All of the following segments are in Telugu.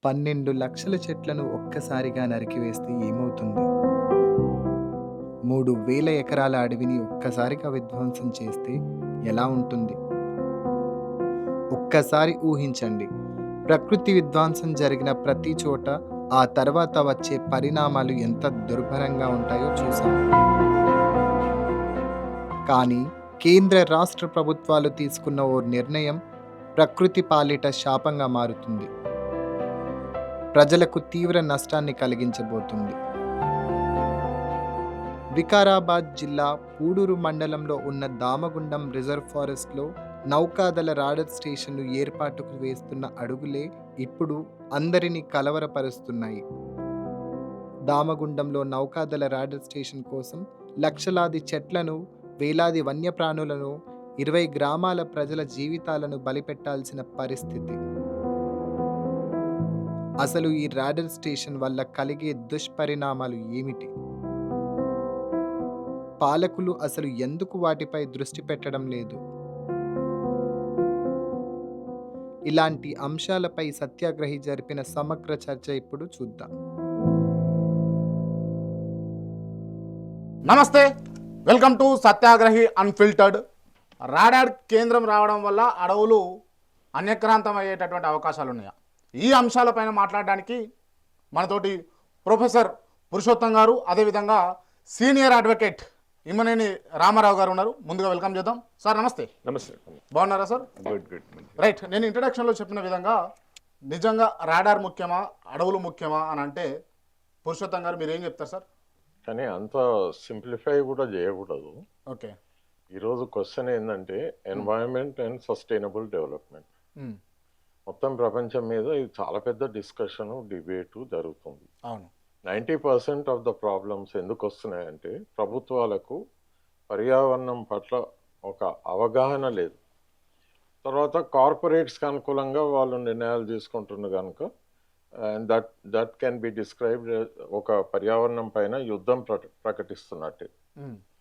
12 లక్షల చెట్లను ఒక్కసారిగా నరికివేస్తే ఏమవుతుంది? 3,000 ఎకరాల అడవిని ఒక్కసారిగా విధ్వంసం చేస్తే ఎలా ఉంటుంది? ఒక్కసారి ఊహించండి. ప్రకృతి విధ్వంసం జరిగిన ప్రతి చోట ఆ తర్వాత వచ్చే పరిణామాలు ఎంత దుర్భరంగా ఉంటాయో చూసాం. కానీ కేంద్ర, రాష్ట్ర ప్రభుత్వాలు తీసుకున్న ఓ నిర్ణయం ప్రకృతి పాలిట శాపంగా మారుతుంది. ప్రజలకు తీవ్ర నష్టాన్ని కలిగించబోతుంది. వికారాబాద్ జిల్లా పూడూరు మండలంలో ఉన్న దామగుండం రిజర్వ్ ఫారెస్ట్లో నౌకాదళ రాడర్ స్టేషన్ను ఏర్పాటుకు వేస్తున్న అడుగులే ఇప్పుడు అందరినీ కలవరపరుస్తున్నాయి. దామగుండంలో నౌకాదళ రాడర్ స్టేషన్ కోసం లక్షలాది చెట్లను, వేలాది వన్యప్రాణులను, 20 గ్రామాల ప్రజల జీవితాలను బలిపెట్టాల్సిన పరిస్థితి. అసలు ఈ రాడర్ స్టేషన్ వల్ల కలిగే దుష్పరిణామాలు ఏమిటి? పాలకులు అసలు ఎందుకు వాటిపై దృష్టి పెట్టడం లేదు? ఇలాంటి అంశాలపై సత్యాగ్రహి జరిపిన సమగ్ర చర్చ ఇప్పుడు చూద్దాం. నమస్తే, వెల్కమ్ టు సత్యాగ్రహి అన్ఫిల్టర్డ్. రాడార్ కేంద్రం రావడం వల్ల అడవులు అన్యక్రాంతం అయ్యేటటువంటి అవకాశాలు ఉన్నాయా? ఈ అంశాలపైన మాట్లాడడానికి మనతోటి ప్రొఫెసర్ పురుషోత్తం గారు, అదేవిధంగా సీనియర్ అడ్వకేట్ ఇమ్మనేని రామారావు గారు ఉన్నారు. ముందుగా వెల్కమ్ చేద్దాం. సార్ నమస్తే. నమస్తే. బాగున్నారా సార్? గుడ్. రైట్, నేను ఇంట్రడక్షన్లో చెప్పిన విధంగా నిజంగా రాడార్ ముఖ్యమా, అడవులు ముఖ్యమా అని అంటే పురుషోత్తం గారు మీరు ఏం చెప్తారు సార్? కానీ అంత సింప్లిఫై కూడా చేయకూడదు. ఓకే. ఈరోజు క్వశ్చన్ ఏంటంటే ఎన్వైరన్మెంట్ అండ్ సస్టైనబుల్ డెవలప్మెంట్. మొత్తం ప్రపంచం మీద ఇది చాలా పెద్ద డిస్కషన్, డిబేటు జరుగుతుంది. అవును. 90% ఆఫ్ ద ప్రాబ్లమ్స్ ఎందుకు వస్తున్నాయంటే ప్రభుత్వాలకు పర్యావరణం పట్ల ఒక అవగాహన లేదు. తర్వాత కార్పొరేట్స్కి అనుకూలంగా వాళ్ళు నిర్ణయాలు తీసుకుంటున్నారు కనుక and that can be described ఒక పర్యావరణం పైన యుద్ధం ప్రకటిస్తున్నట్టే.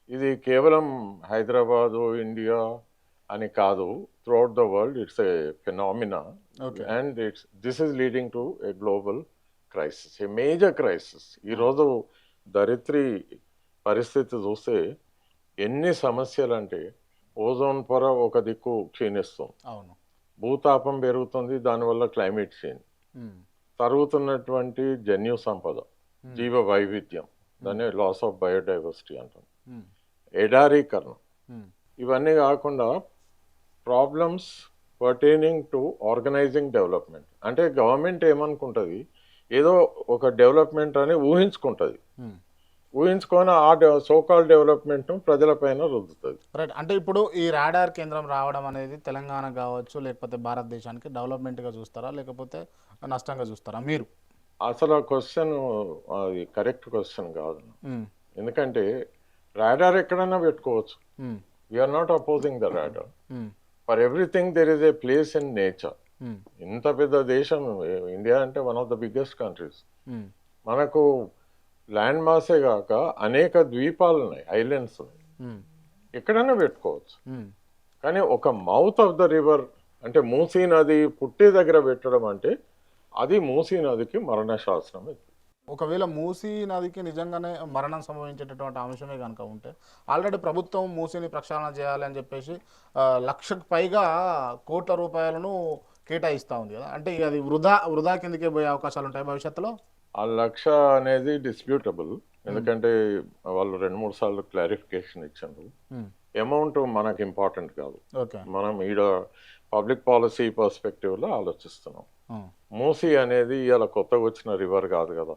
ఇది కేవలం హైదరాబాదు, ఇండియా అని కాదు, throughout the world it's a phenomena and this is leading to a global crisis, a major crisis. ఈరోజు దరిద్రి పరిస్థితి చూస్తే ఎన్ని సమస్యలు అంటే ఓజోన్ పొర ఒక దిక్కు క్షీణిస్తుంది, అవును, భూతాపం పెరుగుతుంది, దానివల్ల క్లైమేట్ చేంజ్, తరుగుతున్నటువంటి జన్యు సంపద, జీవ వైవిధ్యం, దాన్ని లాస్ ఆఫ్ బయోడైవర్సిటీ అంటాం, ఎడారీకరణం, ఇవన్నీ కాకుండా problems pertaining to organizing development. అంటే గవర్నమెంట్ ఏమనుకుంటుంది, ఏదో ఒక డెవలప్మెంట్ అని ఊహించుకుంటుంది, ఊహించుకొని ఆ సోకాల్ డెవలప్మెంట్ ప్రజలపైన రుద్దుతుంది. రైట్. అంటే ఇప్పుడు ఈ రాడార్ కేంద్రం రావడం అనేది తెలంగాణ కావచ్చు, లేకపోతే భారతదేశానికి డెవలప్మెంట్గా చూస్తారా, లేకపోతే నష్టంగా చూస్తారా మీరు? అసలు ఆ క్వశ్చన్ అది కరెక్ట్ క్వశ్చన్ కాదు. ఎందుకంటే రాడార్ ఎక్కడైనా పెట్టుకోవచ్చు. We are not opposing the radar. For everything there is a place in nature. ఇంత పెద్ద దేశం ఇండియా అంటే one of the biggest countries. మనకు ల్యాండ్ మాసే కాక అనేక ద్వీపాలు ఉన్నాయి, ఐలాండ్స్ ఉన్నాయి, ఎక్కడైనా పెట్టుకోవచ్చు. కానీ ఒక మౌత్ ఆఫ్ ద రివర్ అంటే మూసీ నది పుట్టే దగ్గర పెట్టడం అంటే అది మూసీ నదికి మరణ శాసనం. ఒకవేళ మూసీ నదికి నిజంగానే మరణం సంభవించేటటువంటి అంశమే కనుక ఉంటే ఆల్రెడీ ప్రభుత్వం మూసీని ప్రక్షాళన చేయాలి అని చెప్పేసి 1,00,000కు పైగా కోట్ల రూపాయలను కేటాయిస్తూ ఉంది కదా. అంటే అది వృధా కిందకే పోయే అవకాశాలు ఉంటాయి భవిష్యత్తులో. ఆ 1,00,000 అనేది డిస్ప్యూటబుల్, ఎందుకంటే వాళ్ళు 2-3 సార్లు క్లారిఫికేషన్ ఇచ్చారు. అమౌంట్ మనకు ఇంపార్టెంట్ కాదు, మనం ఈడ పబ్లిక్ పాలసీ పర్స్పెక్టివ్లో ఆలోచిస్తున్నాం. మూసీ అనేది ఇలా కొత్తగా వచ్చిన రివర్ కాదు కదా,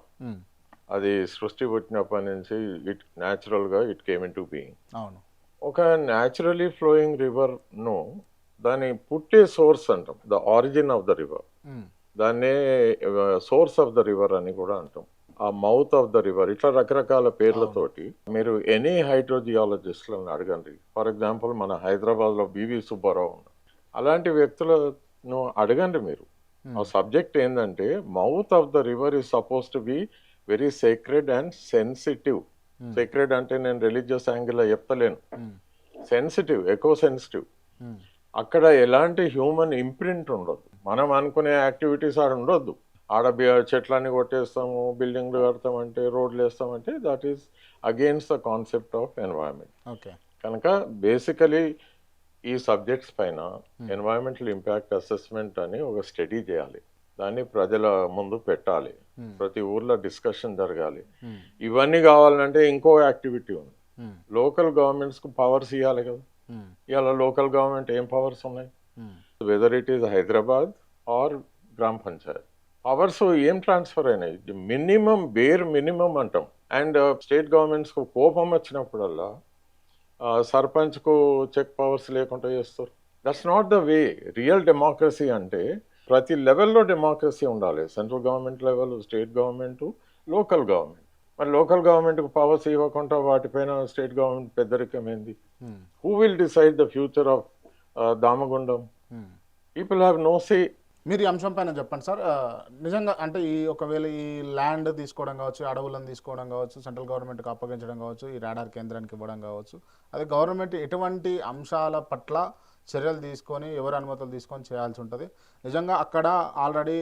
అది సృష్టి పుట్టినప్పటి నుంచి ఇట్ న్యాచురల్గా it came in to being. ఒక న్యాచురలీ ఫ్లోయింగ్ రివర్ను దాని పుట్టే సోర్స్ అంటాం, the origin of the river, దాన్నే సోర్స్ ఆఫ్ ద రివర్ అని కూడా అంటాం, ఆ మౌత్ ఆఫ్ ద రివర్, ఇట్లా రకరకాల పేర్లతోటి. మీరు ఎనీ హైడ్రోజియాలజిస్ట్లను అడగండి. ఫర్ ఎగ్జాంపుల్ మన హైదరాబాద్లో బివి సుబ్బారావు ఉన్నారు, అలాంటి వ్యక్తులను అడగండి మీరు. ఆ సబ్జెక్ట్ ఏంటంటే mouth of the river is suppose to be very sacred and sensitive. Sacred అంటే నేను రిలీజియస్ యాంగిల్లో చెప్తలేను, సెన్సిటివ్, ఎకో సెన్సిటివ్. అక్కడ ఎలాంటి హ్యూమన్ ఇంప్రింట్ ఉండదు, మనం అనుకునే యాక్టివిటీస్ ఆడ ఉండొద్దు. చెట్లన్నీ కొట్టేస్తాము, బిల్డింగ్లు కడతామంటే, రోడ్లు వేస్తామంటే that is against the concept of environment. Okay. కనుక బేసికలీ ఈ సబ్జెక్ట్స్ పైన ఎన్వైరన్మెంటల్ ఇంపాక్ట్ అసెస్మెంట్ అని ఒక స్టడీ చేయాలి, దాన్ని ప్రజల ముందు పెట్టాలి, ప్రతి ఊర్లో డిస్కషన్ జరగాలి. ఇవన్నీ కావాలంటే ఇంకో యాక్టివిటీ ఉంది, లోకల్ గవర్నమెంట్స్కు పవర్స్ ఇవ్వాలి కదా. ఇవాళ లోకల్ గవర్నమెంట్ ఏం పవర్స్ ఉన్నాయి, whether it is Hyderabad or గ్రామ పంచాయత్, పవర్స్ ఏం ట్రాన్స్ఫర్ అయినాయి, మినిమం బేర్ మినిమం అంటాం. అండ్ స్టేట్ గవర్నమెంట్స్కు కోపం వచ్చినప్పుడల్లా సర్పంచ్కు చెక్ పవర్స్ లేకుండా చేస్తారు. That's not the way. Real democracy అంటే ప్రతి లెవెల్లో డెమోక్రసీ ఉండాలి, central government level, state government, local government. మరి లోకల్ గవర్నమెంట్కు పవర్స్ ఇవ్వకుండా వాటిపైన స్టేట్ గవర్నమెంట్ పెద్దరికం ఏంది? Who will decide the future of Damagundam? People have no say. మీరు ఈ అంశం పైన చెప్పండి సార్. నిజంగా అంటే ఈ ఒకవేళ ఈ ల్యాండ్ తీసుకోవడం కావచ్చు, అడవులను తీసుకోవడం కావచ్చు, సెంట్రల్ గవర్నమెంట్కి అప్పగించడం కావచ్చు, ఈ రాడార్ కేంద్రానికి ఇవ్వడం కావచ్చు, అది గవర్నమెంట్ ఎటువంటి అంశాల పట్ల చర్యలు తీసుకొని ఎవరి అనుమతులు తీసుకొని చేయాల్సి ఉంటుంది? నిజంగా అక్కడ ఆల్రెడీ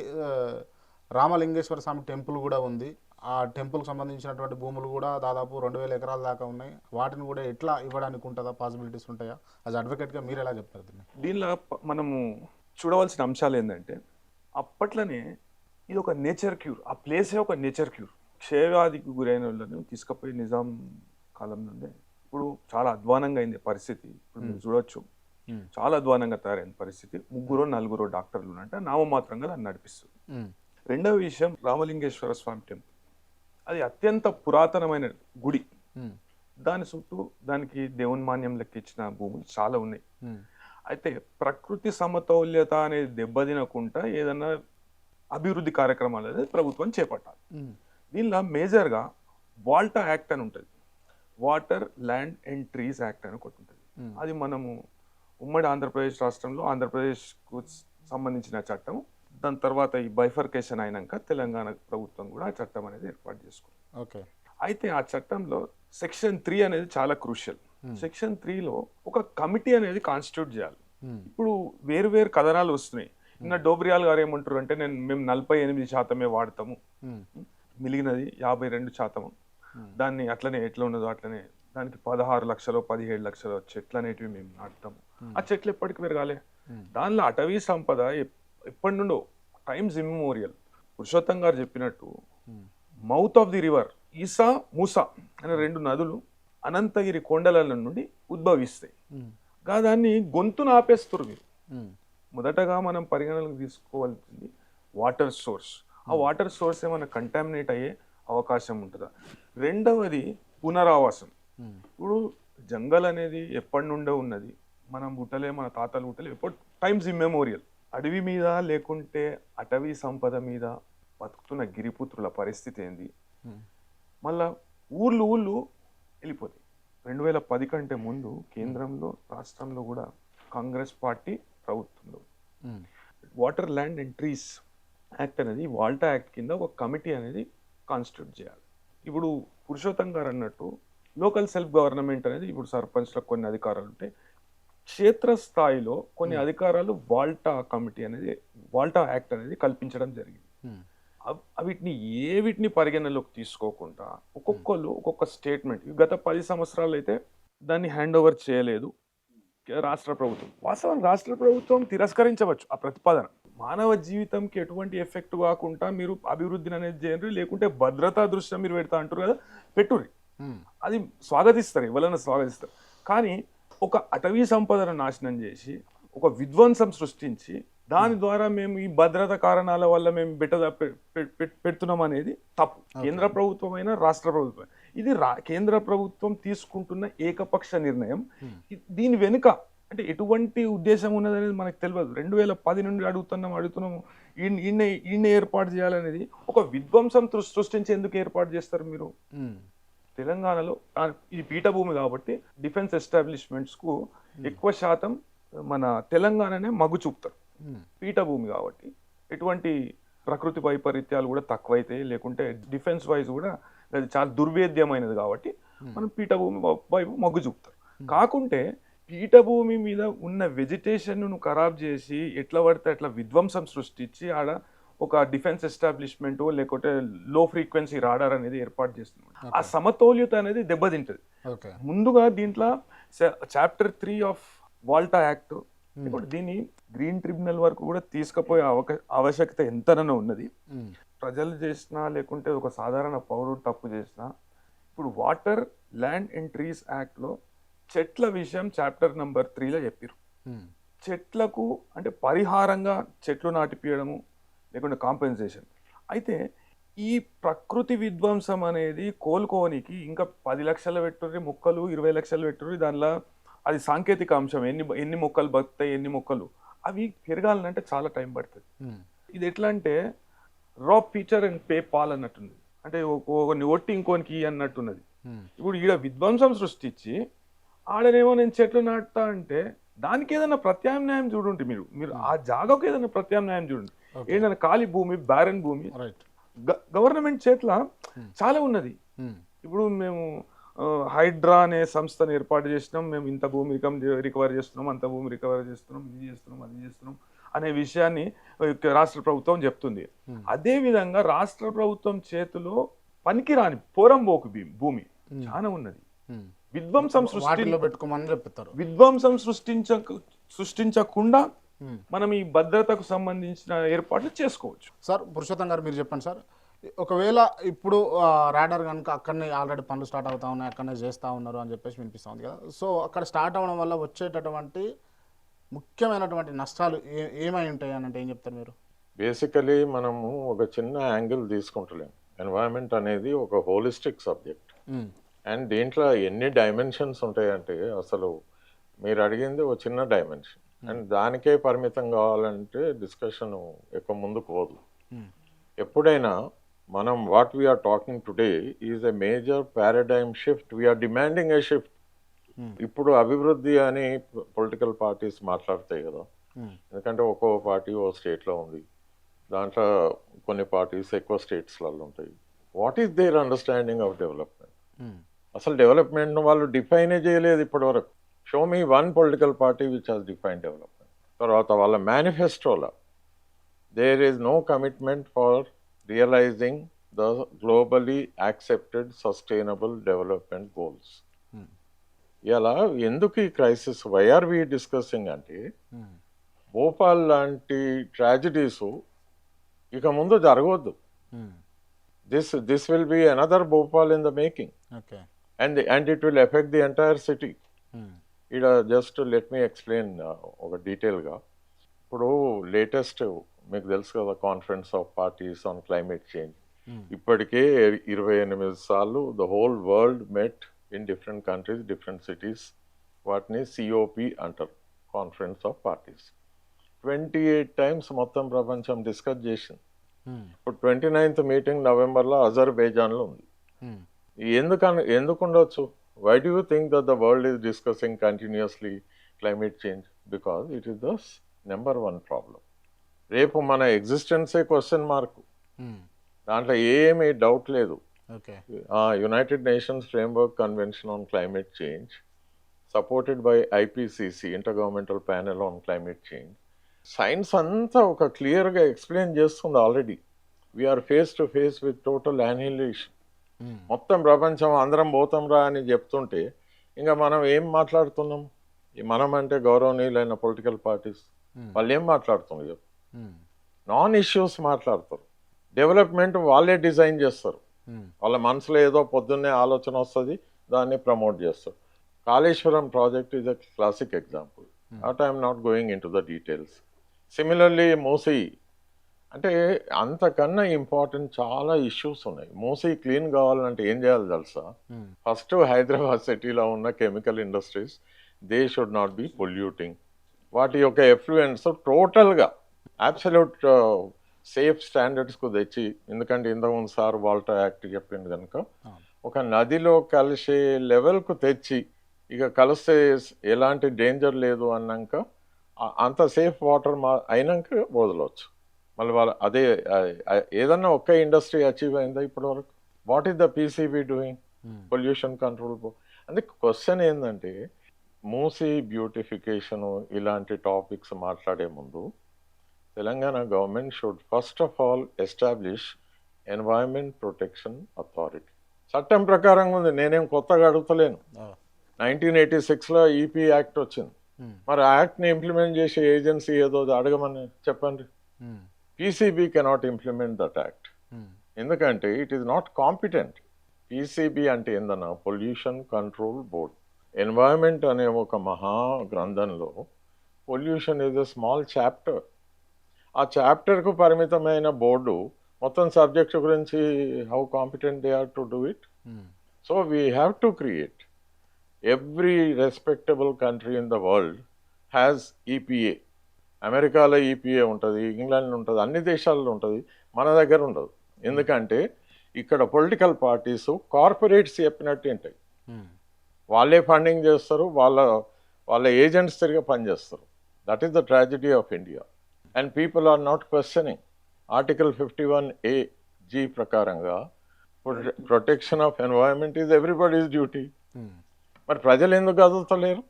రామలింగేశ్వర స్వామి టెంపుల్ కూడా ఉంది. ఆ టెంపుల్కి సంబంధించినటువంటి భూములు కూడా దాదాపు 2000 ఎకరాల దాకా ఉన్నాయి. వాటిని కూడా ఎట్లా ఇవ్వడానికి ఉంటుందా, పాసిబిలిటీస్ ఉంటాయా? యాజ్ అడ్వకేట్గా మీరు ఎలా చెప్తారు దీన్ని? దీనిలో మనము చూడవలసిన అంశాలు ఏంటంటే, అప్పట్లోనే ఇది ఒక నేచర్ క్యూర్, ఆ ప్లేసే ఒక నేచర్ క్యూర్. క్షయవ్యాధికి గురైన వాళ్ళని తీసుకుపోయి నిజాం కాలం నుండే ఇప్పుడు చాలా అధ్వానంగా అయింది పరిస్థితి. ఇప్పుడు మీరు చూడొచ్చు, చాలా అధ్వానంగా తయారైంది పరిస్థితి. 3-4 డాక్టర్లు అంటే నామమాత్రంగా దాన్ని నడిపిస్తుంది. రెండవ విషయం, రామలింగేశ్వర స్వామి టెంపుల్, అది అత్యంత పురాతనమైన గుడి. దాని చుట్టూ దానికి దేవున్మాన్యం లెక్కించిన భూములు చాలా ఉన్నాయి. అయితే ప్రకృతి సమతౌల్యత అనేది దెబ్బతినకుండా ఏదన్నా అభివృద్ధి కార్యక్రమాలు అనేది ప్రభుత్వం చేపట్టాలి. దీనిలో మేజర్గా వాల్టా యాక్ట్ అని ఉంటుంది, water land and trees act అని ఒకటి ఉంటుంది. అది మనము ఉమ్మడి ఆంధ్రప్రదేశ్ రాష్ట్రంలో ఆంధ్రప్రదేశ్కు సంబంధించిన చట్టం. దాని తర్వాత ఈ బైఫర్కేషన్ అయినాక తెలంగాణ ప్రభుత్వం కూడా ఆ చట్టం అనేది ఏర్పాటు చేసుకుంది. ఓకే. అయితే ఆ చట్టంలో సెక్షన్ 3 అనేది చాలా క్రూషియల్. సెక్షన్ 3లో ఒక కమిటీ అనేది కాన్స్టిట్యూట్ చేయాలి. ఇప్పుడు వేరు వేరు కథనాలు వస్తున్నాయి. నిన్న డోబ్రియాల్ గారు ఏమంటారు అంటే, మేము 48% వాడతాము, మిగిలినది 52%. దాన్ని అట్లనే ఎట్లా ఉన్నదో అట్లనే దానికి 16 లక్షలు 17 లక్షలు చెట్లు అనేటివి మేము నాటుతాము. ఆ చెట్లు ఎప్పటికి పెరగాలి. దానిలో అటవీ సంపద ఎప్పటి నుండో టైమ్స్ ఇమ్మెమోరియల్. పురుషోత్తం గారు చెప్పినట్టు మౌత్ ఆఫ్ ది రివర్ ఈసా మూసా అనే 2 నదులు అనంతగిరి కొండల నుండి ఉద్భవిస్తాయి. దాన్ని గొంతును ఆపేస్తారు మీరు. మొదటగా మనం పరిగణనకు తీసుకోవాల్సింది వాటర్ సోర్స్. ఆ వాటర్ సోర్స్ ఏమైనా కంటామినేట్ అయ్యే అవకాశం ఉంటుందా? రెండవది పునరావాసం. ఇప్పుడు జంగల్ అనేది ఎప్పటి నుండో ఉన్నది, మనం పుట్టలే, మన తాతలు పుట్టలే, ఎప్పుడు టైమ్స్ ఇమ్మెమోరియల్. అడవి మీద లేకుంటే అటవీ సంపద మీద బతుకుతున్న గిరిపుత్రుల పరిస్థితి ఏంది? మళ్ళా ఊళ్ళు వెళ్ళిపోతాయి. 2010 కంటే ముందు కేంద్రంలో రాష్ట్రంలో కూడా కాంగ్రెస్ పార్టీ ప్రభుత్వంలో water land and trees act అనేది, వాల్టా యాక్ట్ కింద ఒక కమిటీ అనేది కాన్స్టిట్యూట్ చేయాలి. ఇప్పుడు పురుషోత్తం గారు అన్నట్టు లోకల్ సెల్ఫ్ గవర్నమెంట్ అనేది ఇప్పుడు సర్పంచ్లకు కొన్ని అధికారాలు ఉంటాయి. క్షేత్రస్థాయిలో కొన్ని అధికారాలు వాల్టా కమిటీ అనేది, వాల్టా యాక్ట్ అనేది కల్పించడం జరిగింది. వీటిని పరిగణలోకి తీసుకోకుండా ఒక్కొక్కరు ఒక్కొక్క స్టేట్మెంట్, గత 10 సంవత్సరాలు అయితే దాన్ని హ్యాండ్ ఓవర్ చేయలేదు రాష్ట్ర ప్రభుత్వం. వాస్తవానికి రాష్ట్ర ప్రభుత్వం తిరస్కరించవచ్చు ఆ ప్రతిపాదన. మానవ జీవితంకి ఎటువంటి ఎఫెక్ట్ కాకుండా మీరు అభివృద్ధిని అనేది చేయండి, లేకుంటే భద్రతా దృష్ట్యా మీరు పెడతా అంటారు కదా, పెట్టుర్రి, అది స్వాగతిస్తారు, ఎవరైనా స్వాగతిస్తారు. కానీ ఒక అటవీ సంపదను నాశనం చేసి ఒక విధ్వంసం సృష్టించి దాని ద్వారా మేము ఈ భద్రత కారణాల వల్ల మేము పెడుతున్నాం అనేది తప్పు. కేంద్ర ప్రభుత్వం అయినా రాష్ట్ర ప్రభుత్వం, ఇది కేంద్ర ప్రభుత్వం తీసుకుంటున్న ఏకపక్ష నిర్ణయం. దీని వెనుక అంటే ఎటువంటి ఉద్దేశం ఉన్నదనేది మనకు తెలియదు. 2010 నుండి అడుగుతున్నాము ఈయన ఏర్పాటు చేయాలనేది. ఒక విధ్వంసం సృష్టించి ఎందుకు ఏర్పాటు చేస్తారు మీరు? తెలంగాణలో ఇది పీఠభూమి కాబట్టి డిఫెన్స్ ఎస్టాబ్లిష్మెంట్స్కు ఎక్కువ శాతం మన తెలంగాణనే మగ్గు చూపుతారు. పీఠభూమి కాబట్టి ఎటువంటి ప్రకృతి వైపరీత్యాలు కూడా తక్కువైతాయి, లేకుంటే డిఫెన్స్ వైజ్ కూడా అది చాలా దుర్వేద్యమైనది కాబట్టి మనం పీఠభూమి వైపు మగ్గు చూపుతారు. కాకుంటే పీఠభూమి మీద ఉన్న వెజిటేషన్ను ఖరాబ్ చేసి ఎట్లా పడితే అట్లా విధ్వంసం సృష్టించి ఆడ ఒక డిఫెన్స్ ఎస్టాబ్లిష్మెంట్ లేకుంటే లో ఫ్రీక్వెన్సీ రాడార్ అనేది ఏర్పాటు చేస్తున్నాం. ఆ సమతౌల్యత అనేది దెబ్బతింటది. ఓకే. ముందుగా దీంట్లో చాప్టర్ 3 ఆఫ్ వాల్టా యాక్ట్ ఇప్పుడు దీన్ని గ్రీన్ ట్రిబ్యునల్ వరకు కూడా తీసుకుపోయే ఆవశ్యకత ఎంతనో ఉన్నది. ప్రజలు చేసినా లేకుంటే ఒక సాధారణ పౌరుడు తప్పు చేసినా ఇప్పుడు వాటర్ ల్యాండ్ అండ్ ట్రీస్ యాక్ట్లో చెట్ల విషయం చాప్టర్ నెంబర్ 3లో చెప్పారు. చెట్లకు అంటే పరిహారంగా చెట్లు నాటిపియడము లేకుంటే కాంపెన్సేషన్. అయితే ఈ ప్రకృతి విధ్వంసం అనేది కోలుకోనికి ఇంకా 10 లక్షలు పెట్టుర్రి మొక్కలు, 20 లక్షలు పెట్టుర్రి, దానిలో అది సాంకేతిక అంశం. ఎన్ని మొక్కలు బతుకుతాయి, ఎన్ని మొక్కలు అవి పెరగాలంటే చాలా టైం పడుతుంది. ఇది ఎట్లా అంటే rap feature and PayPal అన్నట్టుంది. అంటే ఒకని ఒట్టి ఇంకోనికి అన్నట్టున్నది. ఇప్పుడు ఈడ విధ్వంసం సృష్టించి ఆడనేమో నేను చెట్లు నాటుతా అంటే దానికి ఏదైనా ప్రత్యామ్నాయం చూడండి. మీరు ఆ జాగాకు ఏదైనా ప్రత్యామ్నాయం చూడండి. ఏంటంటే ఖాళీ భూమి, బ్యారన్ భూమి గవర్నమెంట్ చేతిలో చాలా ఉన్నది. ఇప్పుడు మేము హైడ్రా అనే సంస్థను ఏర్పాటు చేసినాం, మేము ఇంత భూమి రికవర్ చేస్తున్నాం, అంత భూమి రికవర్ చేస్తున్నాం, ఇది చేస్తున్నాం, అది చేస్తున్నాం అనే విషయాన్ని రాష్ట్ర ప్రభుత్వం చెప్తుంది. అదే విధంగా రాష్ట్ర ప్రభుత్వం చేతిలో పనికిరాని పోరంబోకు భూమి చాలా ఉన్నది. విధ్వంసం సృష్టించకుండా మనం ఈ భద్రతకు సంబంధించిన ఏర్పాట్లు చేసుకోవచ్చు. సార్ పురుషోత్తం గారు, మీరు చెప్పండి సార్. ఒకవేళ ఇప్పుడు రాడార్ కనుక అక్కడనే ఆల్రెడీ పనులు స్టార్ట్ అవుతా ఉన్నాయి, అక్కడనే చేస్తూ ఉన్నారు అని చెప్పేసి వినిపిస్తూ ఉంది కదా. సో అక్కడ స్టార్ట్ అవ్వడం వల్ల వచ్చేటటువంటి ముఖ్యమైనటువంటి నష్టాలు ఏమై ఉంటాయి అని అంటే ఏం చెప్తారు మీరు? బేసికలీ మనము ఒక చిన్న యాంగిల్ తీసుకుంటలేము. ఎన్వైరన్మెంట్ అనేది ఒక హోలిస్టిక్ సబ్జెక్ట్. అండ్ దీంట్లో ఎన్ని డైమెన్షన్స్ ఉంటాయంటే అసలు మీరు అడిగింది ఒక చిన్న డైమెన్షన్, అండ్ దానికే పరిమితం కావాలంటే డిస్కషన్ ఎక్కువ ముందుకు పోదు. ఎప్పుడైనా మనం what we are talking today is a major paradigm shift. We are demanding a shift. ఇప్పుడు అభివృద్ధి అని పొలిటికల్ పార్టీస్ మాట్లాడతాయి కదా, ఎందుకంటే ఒక్కో పార్టీ ఓ స్టేట్లో ఉంది, దాంట్లో కొన్ని పార్టీస్ ఎక్కువ స్టేట్స్లలో ఉంటాయి. What is their understanding of development? అసలు డెవలప్మెంట్ను వాళ్ళు డిఫైనే చేయలేదు ఇప్పటివరకు. Show me one political party which has define development. తర్వాత వాళ్ళ మేనిఫెస్టోలో there is no commitment for realizing the globally accepted sustainable development goals. ఇలా ఎందుకు ఈ crisis, why are we discussing అంటే భోపాల్ లాంటి ట్రాజడీస్ ఇక ముందు జరగవద్దు. This will be another Bhopal in the making, and it will effect the entire city. ఇక్కడ జస్ట్ లెట్ మీ ఎక్స్ప్లెయిన్ ఒక డీటెయిల్గా. ఇప్పుడు లేటెస్ట్ మీకు తెలుసు కదా, conference of parties on climate change. ఇప్పటికే 28 సార్లు the whole world met in different countries, different cities. వాటిని COP అంటారు, కాన్ఫరెన్స్ ఆఫ్ పార్టీస్. 28 టైమ్స్ మొత్తం ప్రపంచం డిస్కస్ చేసింది. ఇప్పుడు 29th మీటింగ్ నవంబర్లో అజర్బైజాన్లో ఉంది. ఎందుకు ఉండొచ్చు? Why do you think that the world is discussing continuously climate change? Because it is the number 1 problem. రేపు మన ఎగ్జిస్టెన్సే క్వశ్చన్ మార్క్, దాంట్లో ఏమీ డౌట్ లేదు. United nations framework convention on climate change supported by IPCC, intergovernmental panel on climate change. Science అంతా ఒక క్లియర్గా ఎక్స్ప్లెయిన్ చేస్తుంది already. We're face to face with total annihilation. మొత్తం ప్రపంచం అందరం పోతాం రా అని చెప్తుంటే ఇంకా మనం ఏం మాట్లాడుతున్నాం? మనం అంటే గౌరవనీయులైన పొలిటికల్ పార్టీస్ వాళ్ళు ఏం మాట్లాడుతున్నారు? నాన్ ఇష్యూస్ మాట్లాడతారు. డెవలప్మెంట్ వాళ్ళే డిజైన్ చేస్తారు. వాళ్ళ మనసులో ఏదో పొద్దున్నే ఆలోచన వస్తుంది, దాన్ని ప్రమోట్ చేస్తారు. Kaleshwaram project is a classic example. But I'm not going in to the details. Similarly Musi, అంటే అంతకన్నా ఇంపార్టెంట్ చాలా ఇష్యూస్ ఉన్నాయి. మూసీ క్లీన్ కావాలంటే ఏం చేయాలి తెలుసా? ఫస్ట్ హైదరాబాద్ సిటీలో ఉన్న chemical industries, they should not B polluting. వాటి యొక్క ఎఫ్లూయెన్స్ టోటల్గా అబ్సల్యూట్ సేఫ్ స్టాండర్డ్స్కు తెచ్చి, ఎందుకంటే ఇంతకుముందు సార్ వాల్టా యాక్ట్ చెప్పింది కనుక ఒక నదిలో కలిసే లెవెల్కు తెచ్చి, ఇక కలిస్తే ఎలాంటి డేంజర్ లేదు అన్నాక అంత సేఫ్ వాటర్ అయినాక వదలవచ్చు. మళ్ళీ వాళ్ళు అదే ఏదన్నా ఒక్క ఇండస్ట్రీ అచీవ్ అయిందా ఇప్పటివరకు? What is the PCB doing? Pollution control. అందుకే క్వశ్చన్ ఏంటంటే, మూసీ బ్యూటిఫికేషను ఇలాంటి టాపిక్స్ మాట్లాడే ముందు Telangana government should first of all establish Environment Protection Authority. చట్టం ప్రకారంగా ఉంది, నేనేం కొత్తగా అడుగుతలేను. 1986లో ఈపీ యాక్ట్ వచ్చింది. మరి ఆ యాక్ట్ని ఇంప్లిమెంట్ చేసే ఏజెన్సీ ఏదో అడగమని చెప్పండి. PCB cannot implement that act, ఎందుకంటే it is not competent. PCB అంటే ఏందన్నా, పొల్యూషన్ కంట్రోల్ బోర్డ్. ఎన్వైరన్మెంట్ అనే ఒక మహా గ్రంథంలో pollution is a small chapter. ఆ చాప్టర్కు పరిమితమైన బోర్డు మొత్తం సబ్జెక్ట్ గురించి how competent they are to do it. So we have to create. Every respectable country in the world has EPA. అమెరికాలో ఈపీఏ ఉంటుంది, ఇంగ్లాండ్లో ఉంటుంది, అన్ని దేశాల్లో ఉంటుంది, మన దగ్గర ఉండదు. ఎందుకంటే ఇక్కడ పొలిటికల్ పార్టీస్ కార్పొరేట్స్ చెప్పినట్టు ఉంటాయి. వాళ్ళే ఫండింగ్ చేస్తారు, వాళ్ళ ఏజెంట్స్ తిరిగి పనిచేస్తారు. That is the tragedy of India. And people are not questioning. Article 51AG ప్రకారంగా protection of environment is everybody's duty. మరి ప్రజలు ఎందుకు కదులుతలేరు?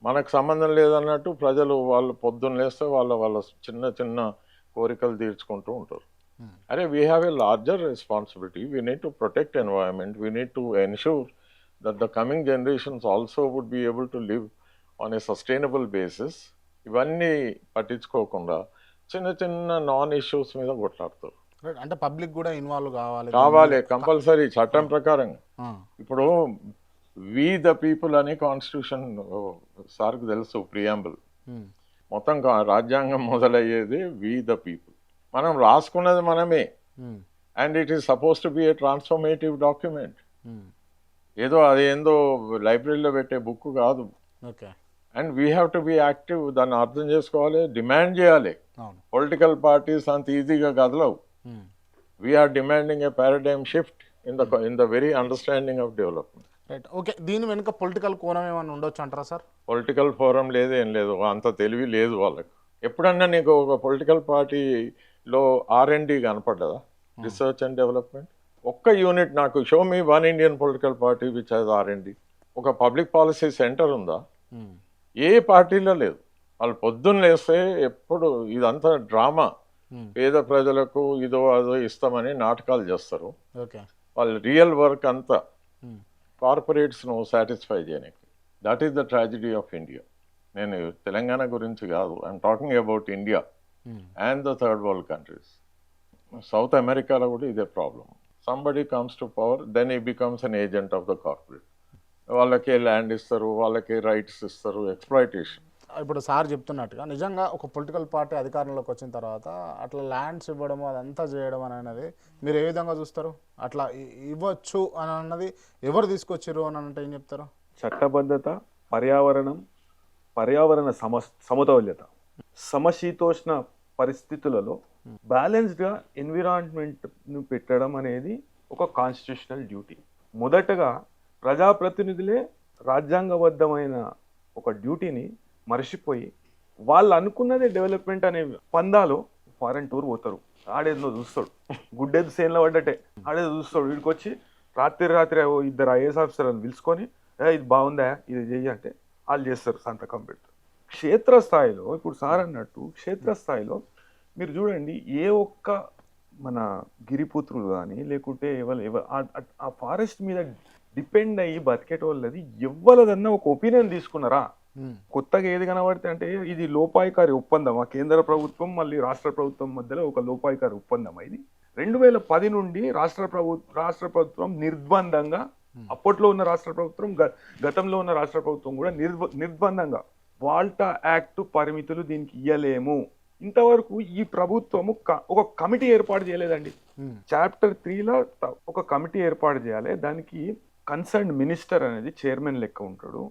మనకు సంబంధం లేదన్నట్టు ప్రజలు వాళ్ళు పొద్దున్న లేస్తే వాళ్ళ చిన్న చిన్న కోరికలు తీర్చుకుంటూ ఉంటారు. అరే, we have a larger responsibility. We need to protect environment. We need to ensure that the coming generations also would be able to live on a sustainable basis. ఇవన్నీ పట్టించుకోకుండా చిన్న చిన్న నాన్ ఇష్యూస్ మీద కొట్లాడతారు. అంటే పబ్లిక్ కూడా ఇన్వాల్వ్ కావాలి కంపల్సరీ చట్టం ప్రకారంగా. ఇప్పుడు వి ద పీపుల్ అని కాన్స్టిట్యూషన్ సార్కి తెలుసు, ప్రియాంబుల్. మొత్తం రాజ్యాంగం మొదలయ్యేది వి ద పీపుల్. మనం రాసుకున్నది మనమే. And it is suppose to be a transformative document. ఏదో అదేందో లైబ్రరీలో పెట్టే బుక్ కాదు. And we have to be active. దాన్ని అర్థం చేసుకోవాలి, డిమాండ్ చేయాలి. పొలిటికల్ పార్టీస్ అంత ఈజీగా కదలవు. We're demanding a paradigm shift in the very understanding of development. Right, okay. దీని వెనుక పొలిటికల్ కోణం ఏమైనా ఉండొచ్చు అంటారా సార్? పొలిటికల్ ఫోరం లేదు, ఏం లేదు, అంత తెలివి లేదు వాళ్ళకు. ఎప్పుడన్నా నీకు ఒక పొలిటికల్ పార్టీలో R&D కనపడ్డదా? రీసెర్చ్ అండ్ డెవలప్మెంట్ ఒక్క యూనిట్ నాకు show me one Indian political party which has R&D. ఒక పబ్లిక్ పాలసీ సెంటర్ ఉందా? ఏ పార్టీలో లేదు. వాళ్ళు పొద్దున్న లేస్తే ఎప్పుడు ఇదంతా డ్రామా. పేద ప్రజలకు ఇదో అదో ఇస్తామని నాటకాలు చేస్తారు. వాళ్ళు రియల్ వర్క్ అంతా కార్పొరేట్స్ను సాటిస్ఫై చేయడానికి. That is the tragedy of India. నేను తెలంగాణ గురించి కాదు, I'm talking about India and the third world countries. South అమెరికాలో కూడా ఇదే problem. Somebody comes to power, then he becomes an agent of the corporate. వాళ్ళకే ల్యాండ్ ఇస్తారు, వాళ్ళకే రైట్స్ ఇస్తారు, ఎక్స్ప్లాయిటేషన్. ఇప్పుడు సార్ చెప్తున్నట్టుగా నిజంగా ఒక పొలిటికల్ పార్టీ అధికారంలోకి వచ్చిన తర్వాత అట్లా ల్యాండ్స్ ఇవ్వడం అదంతా చేయడం అనేది మీరు ఏ విధంగా చూస్తారు? అట్లా ఇవ్వచ్చు అని అన్నది ఎవరు తీసుకొచ్చారు అని అంటే ఏం చెప్తారు? చట్టబద్ధత, పర్యావరణ సమతౌల్యత, సమశీతోష్ణ పరిస్థితులలో బ్యాలెన్స్డ్గా ఎన్విరాన్మెంట్ను పెట్టడం అనేది ఒక కాన్స్టిట్యూషనల్ డ్యూటీ. మొదటగా ప్రజాప్రతినిధులే రాజ్యాంగబద్ధమైన ఒక డ్యూటీని మర్చిపోయి వాళ్ళు అనుకున్నదే డెవలప్మెంట్ అనే పందాలో ఫారెన్ టూర్ పోతారు. ఆడేదో చూస్తాడు, గుడ్డేది సేన్లో పడ్డట్టే ఆడేదో చూస్తాడు. వీడికి వచ్చి రాత్రి 2 IAS ఆఫీసర్లను పిలుచుకొని ఇది బాగుందా, ఇది చెయ్యి అంటే వాళ్ళు చేస్తారు, సంతకం పెడతారు. క్షేత్రస్థాయిలో ఇప్పుడు సార్ అన్నట్టు క్షేత్రస్థాయిలో మీరు చూడండి, ఏ ఒక్క మన గిరిపుత్రులు కానీ లేకుంటే ఆ ఫారెస్ట్ మీద డిపెండ్ అయ్యి బతికేటోళ్ళది ఎవ్వలదన్నా ఒక ఒపీనియన్ తీసుకున్నారా? కొత్తగా ఏది కనబడితే అంటే ఇది లోపాయికారి ఒప్పందం, ఆ కేంద్ర ప్రభుత్వం మళ్ళీ రాష్ట్ర ప్రభుత్వం మధ్యలో ఒక లోపాయికారి ఒప్పందం. ఇది 2010 నుండి రాష్ట్ర ప్రభుత్వం నిర్బంధంగా, అప్పట్లో ఉన్న రాష్ట్ర ప్రభుత్వం, గతంలో ఉన్న రాష్ట్ర ప్రభుత్వం కూడా నిర్బంధంగా వాల్టా యాక్ట్ పరిమితులు దీనికి ఇయ్యలేము. ఇంతవరకు ఈ ప్రభుత్వము ఒక కమిటీ ఏర్పాటు చేయలేదండి. చాప్టర్ 3లో ఒక కమిటీ ఏర్పాటు చేయాలి. దానికి కన్సర్న్ మినిస్టర్ అనేది చైర్మన్ లెక్క ఉంటాడు.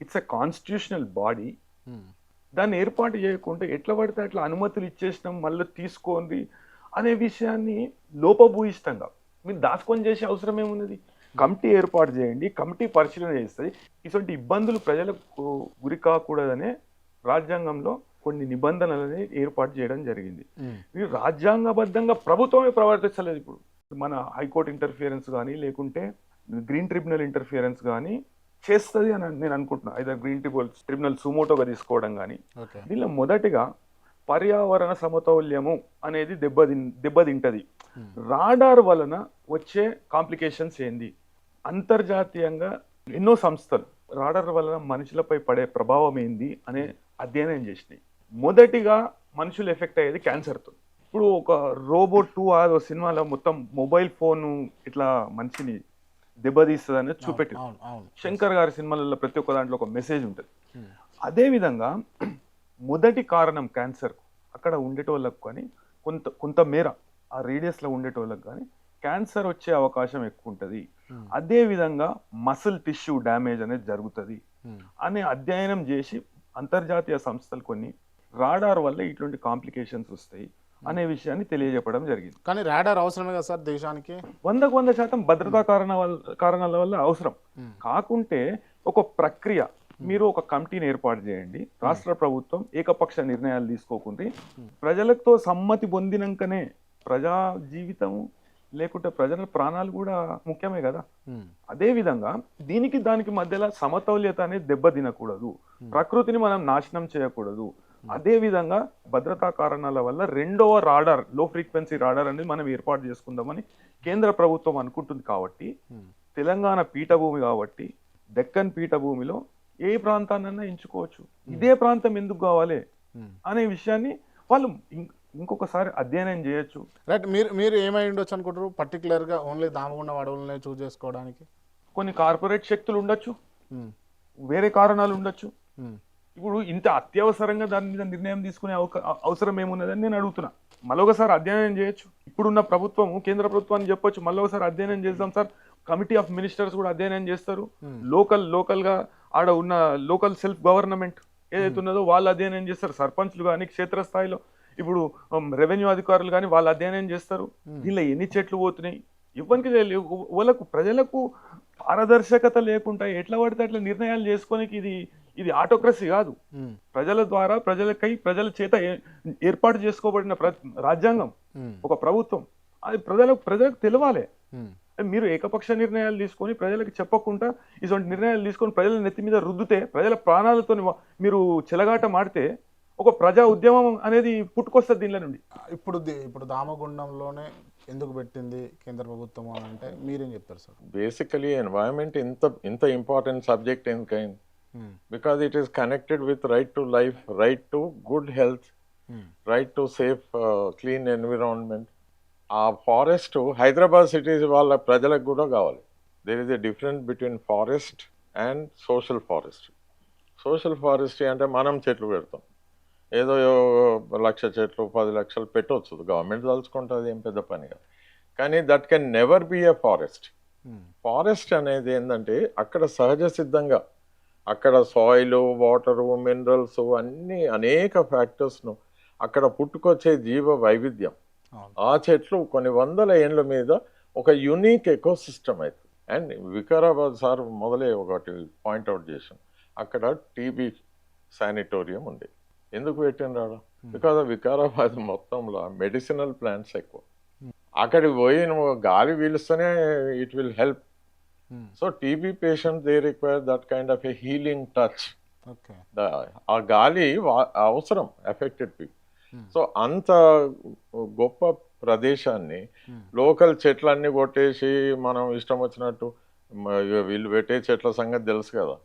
It's a constitutional body. దాన్ని ఏర్పాటు చేయకుండా ఎట్లా పడితే అట్లా అనుమతులు ఇచ్చేసినాం మళ్ళీ తీసుకోండి అనే విషయాన్ని లోపభూయిష్టంగా మీరు దాచుకొని చేసే అవసరం ఏమున్నది? కమిటీ ఏర్పాటు చేయండి, కమిటీ పరిశీలన చేస్తుంది. ఇటువంటి ఇబ్బందులు ప్రజలకు గురి కాకూడదనే రాజ్యాంగంలో కొన్ని నిబంధనలని ఏర్పాటు చేయడం జరిగింది. మీరు రాజ్యాంగబద్ధంగా ప్రభుత్వమే ప్రవర్తించలేదు. ఇప్పుడు మన హైకోర్టు ఇంటర్ఫియరెన్స్ కానీ లేకుంటే గ్రీన్ ట్రిబ్యునల్ ఇంటర్ఫియరెన్స్ కానీ చేస్తుంది అని నేను అనుకుంటున్నాను. అయితే గ్రీన్ ట్రిబ్యునల్ సుమోటోగా తీసుకోవడం కానీ. దీనిలో మొదటిగా పర్యావరణ సమతౌల్యము అనేది దెబ్బతింటది. రాడార్ వలన వచ్చే కాంప్లికేషన్స్ ఏంది? అంతర్జాతీయంగా ఎన్నో సంస్థలు రాడార్ వలన మనుషులపై పడే ప్రభావం ఏంది అనే అధ్యయనం చేసినాయి. మొదటిగా మనుషులు ఎఫెక్ట్ అయ్యేది క్యాన్సర్తో. ఇప్పుడు ఒక రోబోట్ 2 ఆ సినిమాలో మొత్తం మొబైల్ ఫోన్ ఇట్లా మనిషిని దెబ్బతీస్తుంది అనేది చూపెట్టి, శంకర్ గారి సినిమాలలో ప్రతి ఒక్క దాంట్లో ఒక మెసేజ్ ఉంటుంది. అదేవిధంగా మొదటి కారణం క్యాన్సర్ అక్కడ ఉండేటోళ్ళకు కానీ కొంత మేర ఆ రేడియస్లో ఉండేటోళ్ళకు కానీ క్యాన్సర్ వచ్చే అవకాశం ఎక్కువ ఉంటుంది. అదేవిధంగా మసిల్ టిష్యూ డ్యామేజ్ అనేది జరుగుతుంది అనే అధ్యయనం చేసి అంతర్జాతీయ సంస్థలు కొన్ని రాడార్ వల్ల ఇటువంటి కాంప్లికేషన్స్ వస్తాయి అనే విషయాన్ని తెలియజెప్పడం జరిగింది. కానీ రాడార్ అవసరమే కదా సార్ దేశానికి? 100% భద్రతా కారణాల వల్ల అవసరం. కాకుంటే ఒక ప్రక్రియ, మీరు ఒక కమిటీని ఏర్పాటు చేయండి. రాష్ట్ర ప్రభుత్వం ఏకపక్ష నిర్ణయాలు తీసుకోకుండా ప్రజలతో సమ్మతి పొందినాకనే ప్రజా జీవితము లేకుంటే ప్రజల ప్రాణాలు కూడా ముఖ్యమే కదా. అదే విధంగా దానికి మధ్యలో సమతౌల్యత అనేది దెబ్బతినకూడదు, ప్రకృతిని మనం నాశనం చేయకూడదు. అదే విధంగా భద్రతా కారణాల వల్ల రెండవ రాడార్, లో ఫ్రీక్వెన్సీ రాడార్ అనేది మనం ఏర్పాటు చేసుకుందామని కేంద్ర ప్రభుత్వం అనుకుంటుంది. కాబట్టి తెలంగాణ పీఠభూమి కాబట్టి దక్కన్ పీఠభూమిలో ఏ ప్రాంతాన్నైనా ఎంచుకోవచ్చు. ఇదే ప్రాంతం ఎందుకు కావాలి అనే విషయాన్ని వాళ్ళు ఇంకొకసారి అధ్యయనం చేయొచ్చు. రైట్. మీరు ఏమై ఉండొచ్చు అనుకుంటారు పర్టికులర్గా? ఓన్లీ దామగుండం అడవులనే చూస్ చేసుకోవడానికి కొన్ని కార్పొరేట్ శక్తులు ఉండొచ్చు, వేరే కారణాలు ఉండొచ్చు. ఇప్పుడు ఇంత అత్యవసరంగా దాని మీద నిర్ణయం తీసుకునే అవసరం ఏమున్నదని నేను అడుగుతున్నా. మళ్ళొకసారి అధ్యయనం చేయొచ్చు. ఇప్పుడున్న ప్రభుత్వం, కేంద్ర ప్రభుత్వాన్ని చెప్పొచ్చు, మళ్ళొకసారి అధ్యయనం చేద్దాం సార్. కమిటీ ఆఫ్ మినిస్టర్స్ కూడా అధ్యయనం చేస్తారు. లోకల్గా ఆడ ఉన్న లోకల్ సెల్ఫ్ గవర్నమెంట్ ఏదైతే ఉన్నదో వాళ్ళు అధ్యయనం చేస్తారు. సర్పంచ్లు కానీ క్షేత్రస్థాయిలో ఇప్పుడు రెవెన్యూ అధికారులు కానీ వాళ్ళు అధ్యయనం చేస్తారు. దీనిలో ఎన్ని చెట్లు పోతున్నాయి ఇవ్వనికి వాళ్ళకు ప్రజలకు పారదర్శకత లేకుండా ఎట్లా పడితే అట్లా నిర్ణయాలు చేసుకోనికి ఇది ఆటోక్రసీ కాదు. ప్రజల ద్వారా ప్రజల చేత ఏర్పాటు చేసుకోబడిన రాజ్యాంగం, ఒక ప్రభుత్వం. అది ప్రజలకు తెలవాలి. మీరు ఏకపక్ష నిర్ణయాలు తీసుకొని ప్రజలకు చెప్పకుండా ఇటువంటి నిర్ణయాలు తీసుకొని ప్రజల నెత్తి మీద రుద్దుతే, ప్రజల ప్రాణాలతో మీరు చెలగాట మాడితే ఒక ప్రజా ఉద్యమం అనేది పుట్టుకొస్తుంది దీనిలో నుండి. ఇప్పుడు దామగుండంలోనే ఎందుకు పెట్టింది కేంద్ర ప్రభుత్వం అని అంటే మీరేం చెప్తారు సార్? బేసికలీ ఎన్వైరన్మెంట్ ఇంత ఇంపార్టెంట్ సబ్జెక్ట్ ఎందుకైంది? Because it is connected with right to life, right to good health, right to safe, clean environment. ఆ ఫారెస్ట్ హైదరాబాద్ సిటీ వాళ్ళ ప్రజలకు కూడా కావాలి. There is a difference between forest and social forest. Social forest అంటే మనం చెట్లు పెడతాం, ఏదో 1,00,000 చెట్లు 10 లక్షలు పెట్టవచ్చు, గవర్నమెంట్ తలుచుకుంటుంది, ఏం పెద్ద పని కాదు. కానీ that can never be a forest. Forest అనేది ఏంటంటే అక్కడ సహజ సిద్ధంగా అక్కడ సాయిల్, వాటరు, మినరల్స్ అన్నీ అనేక ఫ్యాక్టర్స్ను అక్కడ పుట్టుకొచ్చే జీవ వైవిధ్యం. ఆ చెట్లు కొన్ని వందల ఏండ్ల మీద ఒక యూనిక్ ఎకోసిస్టమ్ అవుతుంది. అండ్ వికారాబాద్ సార్ మొదలే ఒకటి పాయింట్అవుట్ చేసాం, అక్కడ టీబీ శానిటోరియం ఉంది. ఎందుకు పెట్టిన బికాజ్ వికారాబాద్ మొత్తంలో మెడిసినల్ ప్లాంట్స్ ఎక్కువ. అక్కడికి పోయి నువ్వు గాలి పీలుస్తూనే it will help. So TB patients, they require that kind of a healing touch. Okay. ఆ గాలి అవసరం affected people. సో అంత గొప్ప ప్రదేశాన్ని లోకల్ చెట్లన్నీ కొట్టేసి మనం ఇష్టం వచ్చినట్టు వీళ్ళు పెట్టే చెట్ల సంగతి తెలుసు కదా.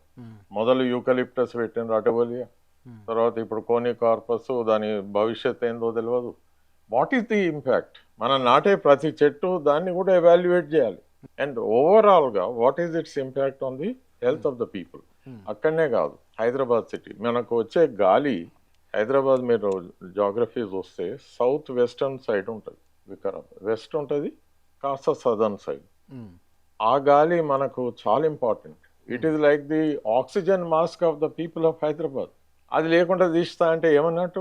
మొదలు యూకలిప్టస్ పెట్టిన అటవలియా, తర్వాత ఇప్పుడు కోని కార్పస్, దాని భవిష్యత్ ఏందో తెలియదు. What is the impact? మనం నాటే ప్రతి చెట్టు దాన్ని కూడా ఎవాల్యుయేట్ చేయాలి. అండ్ ఓవరాల్గా what is it's impact on the health of the people. అక్కడనే కాదు, హైదరాబాద్ సిటీ మనకు వచ్చే గాలి, హైదరాబాద్ మీరు జాగ్రఫీ చూస్తే సౌత్ వెస్టర్న్ సైడ్ ఉంటుంది, వికారాబాద్ వెస్ట్ ఉంటుంది, కాస్త సదర్న్ సైడ్. ఆ గాలి మనకు చాలా important. It is like the oxygen mask of the people of Hyderabad. అది లేకుండా తీస్తా అంటే ఏమన్నట్టు?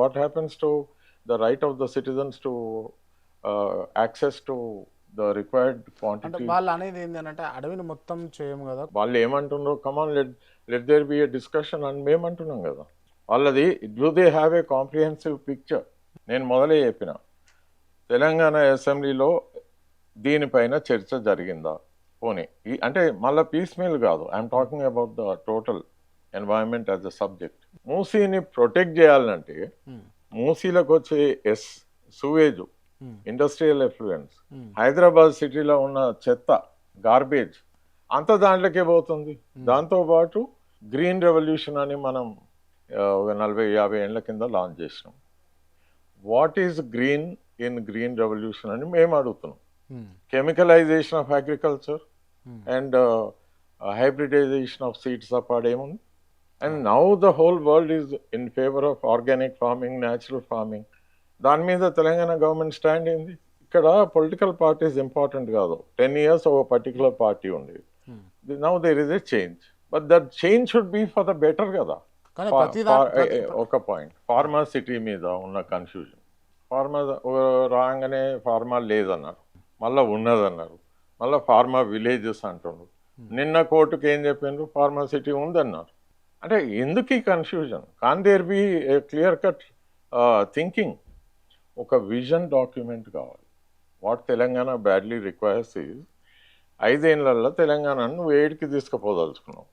What happens to the right of the citizens to access to the required quantity. వాళ్ళు అనేది ఏంటంటే అడవిని మొత్తం చేయము కదా. వాళ్ళు ఏమంటున్నారు, come on let there be a discussion అని మేము అంటున్నాం కదా. వాళ్ళది do they have a comprehensive picture. నేను మొదలే చెప్పిన, తెలంగాణ అసెంబ్లీలో దీనిపైన చర్చ జరిగిందా? పోనీ అంటే మళ్ళీ పీస్ మీల్ కాదు, I'm talking about the total environment as a subject. మూసీని ప్రొటెక్ట్ చేయాలంటే మూసీలకు వచ్చే సూవేజ్, ఇండస్ట్రియల్ ఎఫ్లూయెన్స్, హైదరాబాద్ సిటీలో ఉన్న చెత్త, గార్బేజ్ అంత దాంట్లోకే పోతుంది. దాంతోపాటు గ్రీన్ రెవల్యూషన్ అని మనం ఒక 40-50 ఏళ్ల కింద లాంచ్ చేసినాం. What is green in green revolution అని మేము అడుగుతున్నాం. Chemicalization of agriculture and hybridization of seeds తప్పాడేముంది? And now the whole world is in favour of organic farming, natural farming. దాని మీద తెలంగాణ గవర్నమెంట్ స్టాండ్ ఏంది? ఇక్కడ పొలిటికల్ పార్టీస్ ఇంపార్టెంట్ కాదు. 10 years ఒక పర్టికులర్ పార్టీ ఉండేది. Now there is a change, but that change should be for the better కదా. ఒక పాయింట్, ఫార్మా సిటీ మీద ఉన్న కన్ఫ్యూజన్. ఫార్మా రాగానే ఫార్మా లేదన్నారు, మళ్ళీ ఉన్నదన్నారు, మళ్ళీ ఫార్మా విలేజెస్ అంటున్నారు. నిన్న కోర్టుకి ఏం చెప్పిండ్రు? ఫార్మా సిటీ ఉందన్నారు. అంటే ఎందుకు ఈ confusion? Can there be a clear cut thinking? ఒక విజన్ డాక్యుమెంట్ కావాలి. What Telangana badly requires is 5 ఏళ్లలో తెలంగాణను నువ్వు ఏడికి తీసుకుపోదలుచుకున్నావు.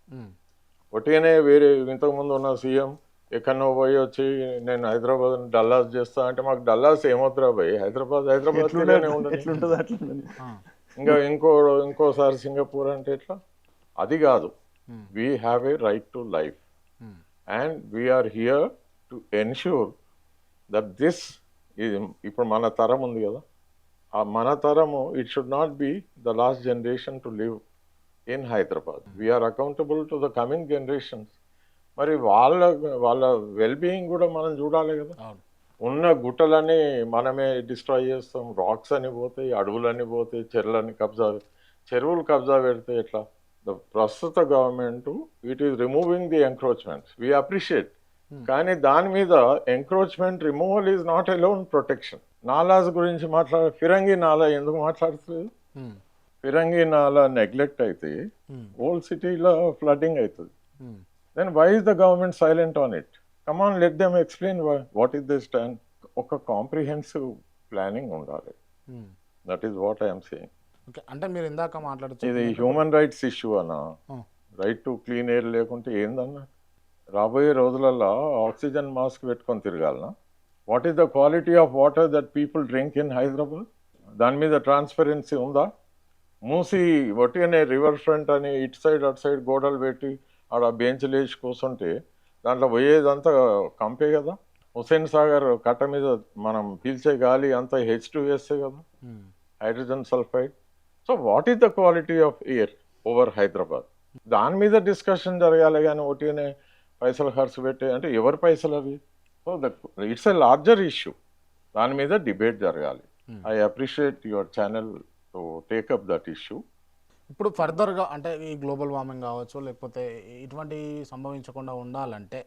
ఒకటిగానే వేరే ఇంతకుముందు ఉన్న సీఎం ఎక్కడో పోయి వచ్చి నేను హైదరాబాద్ డల్లాస్ చేస్తా అంటే, మాకు డల్లాస్ ఏమవుతురా పోయి, హైదరాబాద్ ఇంకా ఇంకోసారి సింగపూర్ అంటే ఎట్లా? అది కాదు. We have a right to life and we are here to ensure that this ఇప్పుడు మన తరం ఉంది కదా, ఆ మన తరము it should not be the last generation to live in Hyderabad. We are accountable to the coming generations. మరి వాళ్ళ వెల్బీయింగ్ కూడా మనం చూడాలి కదా. ఉన్న గుట్టలని మనమే డిస్ట్రాయ్ చేస్తాం, రాక్స్ అని పోతాయి, అడవులని పోతాయి, చెరువులు కబ్జా పెడితే ఎట్లా? ద ప్రస్తుత government it is removing the encroachments, we appreciate. కానీ దాని మీద encroachment removal is not alone protection. Nallahs గురించి ఫిరంగి నాలా ఎందుకు మాట్లాడుతుంది? ఫిరంగి నాలా నెగ్లెక్ట్ అయితే ఓల్డ్ సిటీలో ఫ్లడ్డింగ్ అవుతుంది. Then why is the government silent on it? Come on, let them explain what is the stand. ఒక కాంప్రిహెన్సివ్ ప్లానింగ్ ఉండాలి. That is what I'm saying. అంటే మీరు ఇందాక మాట్లాడుతూ ఇది హ్యూమన్ రైట్స్ ఇష్యూ అన్నా, రైట్ టు క్లీన్ ఎయిర్ లేకుంటే ఏందన్నా? రాబోయే రోజులలో ఆక్సిజన్ మాస్క్ పెట్టుకొని తిరగాలనా? What is the quality of water that people drink in Hyderabad? దాని మీద ట్రాన్స్పరెన్సీ ఉందా? మూసి ఒట్టిగానే రివర్ ఫ్రంట్ అని ఇటు సైడ్ అటు సైడ్ గోడలు పెట్టి ఆడ బెంచ్లు వేసి కూర్చుంటే దాంట్లో పోయేదంతా కంపే కదా. హుస్సేన్ సాగర్ కట్ట మీద మనం పీల్చే గాలి అంతా H2S కదా, hydrogen sulphide. So what is the quality of air over Hyderabad? దాని మీద డిస్కషన్ జరగాలి. కానీ ఒకటిగానే పైసలు ఖర్చు పెట్టే అంటే ఎవరి పైసలు అవి? So it's a larger issue. దాని మీద డిబేట్ జరగాలి. I appreciate your channel to take up that issue. ఇప్పుడు ఫర్దర్గా అంటే ఈ గ్లోబల్ వార్మింగ్ కావచ్చు, లేకపోతే ఇటువంటి సంభవించకుండా ఉండాలంటే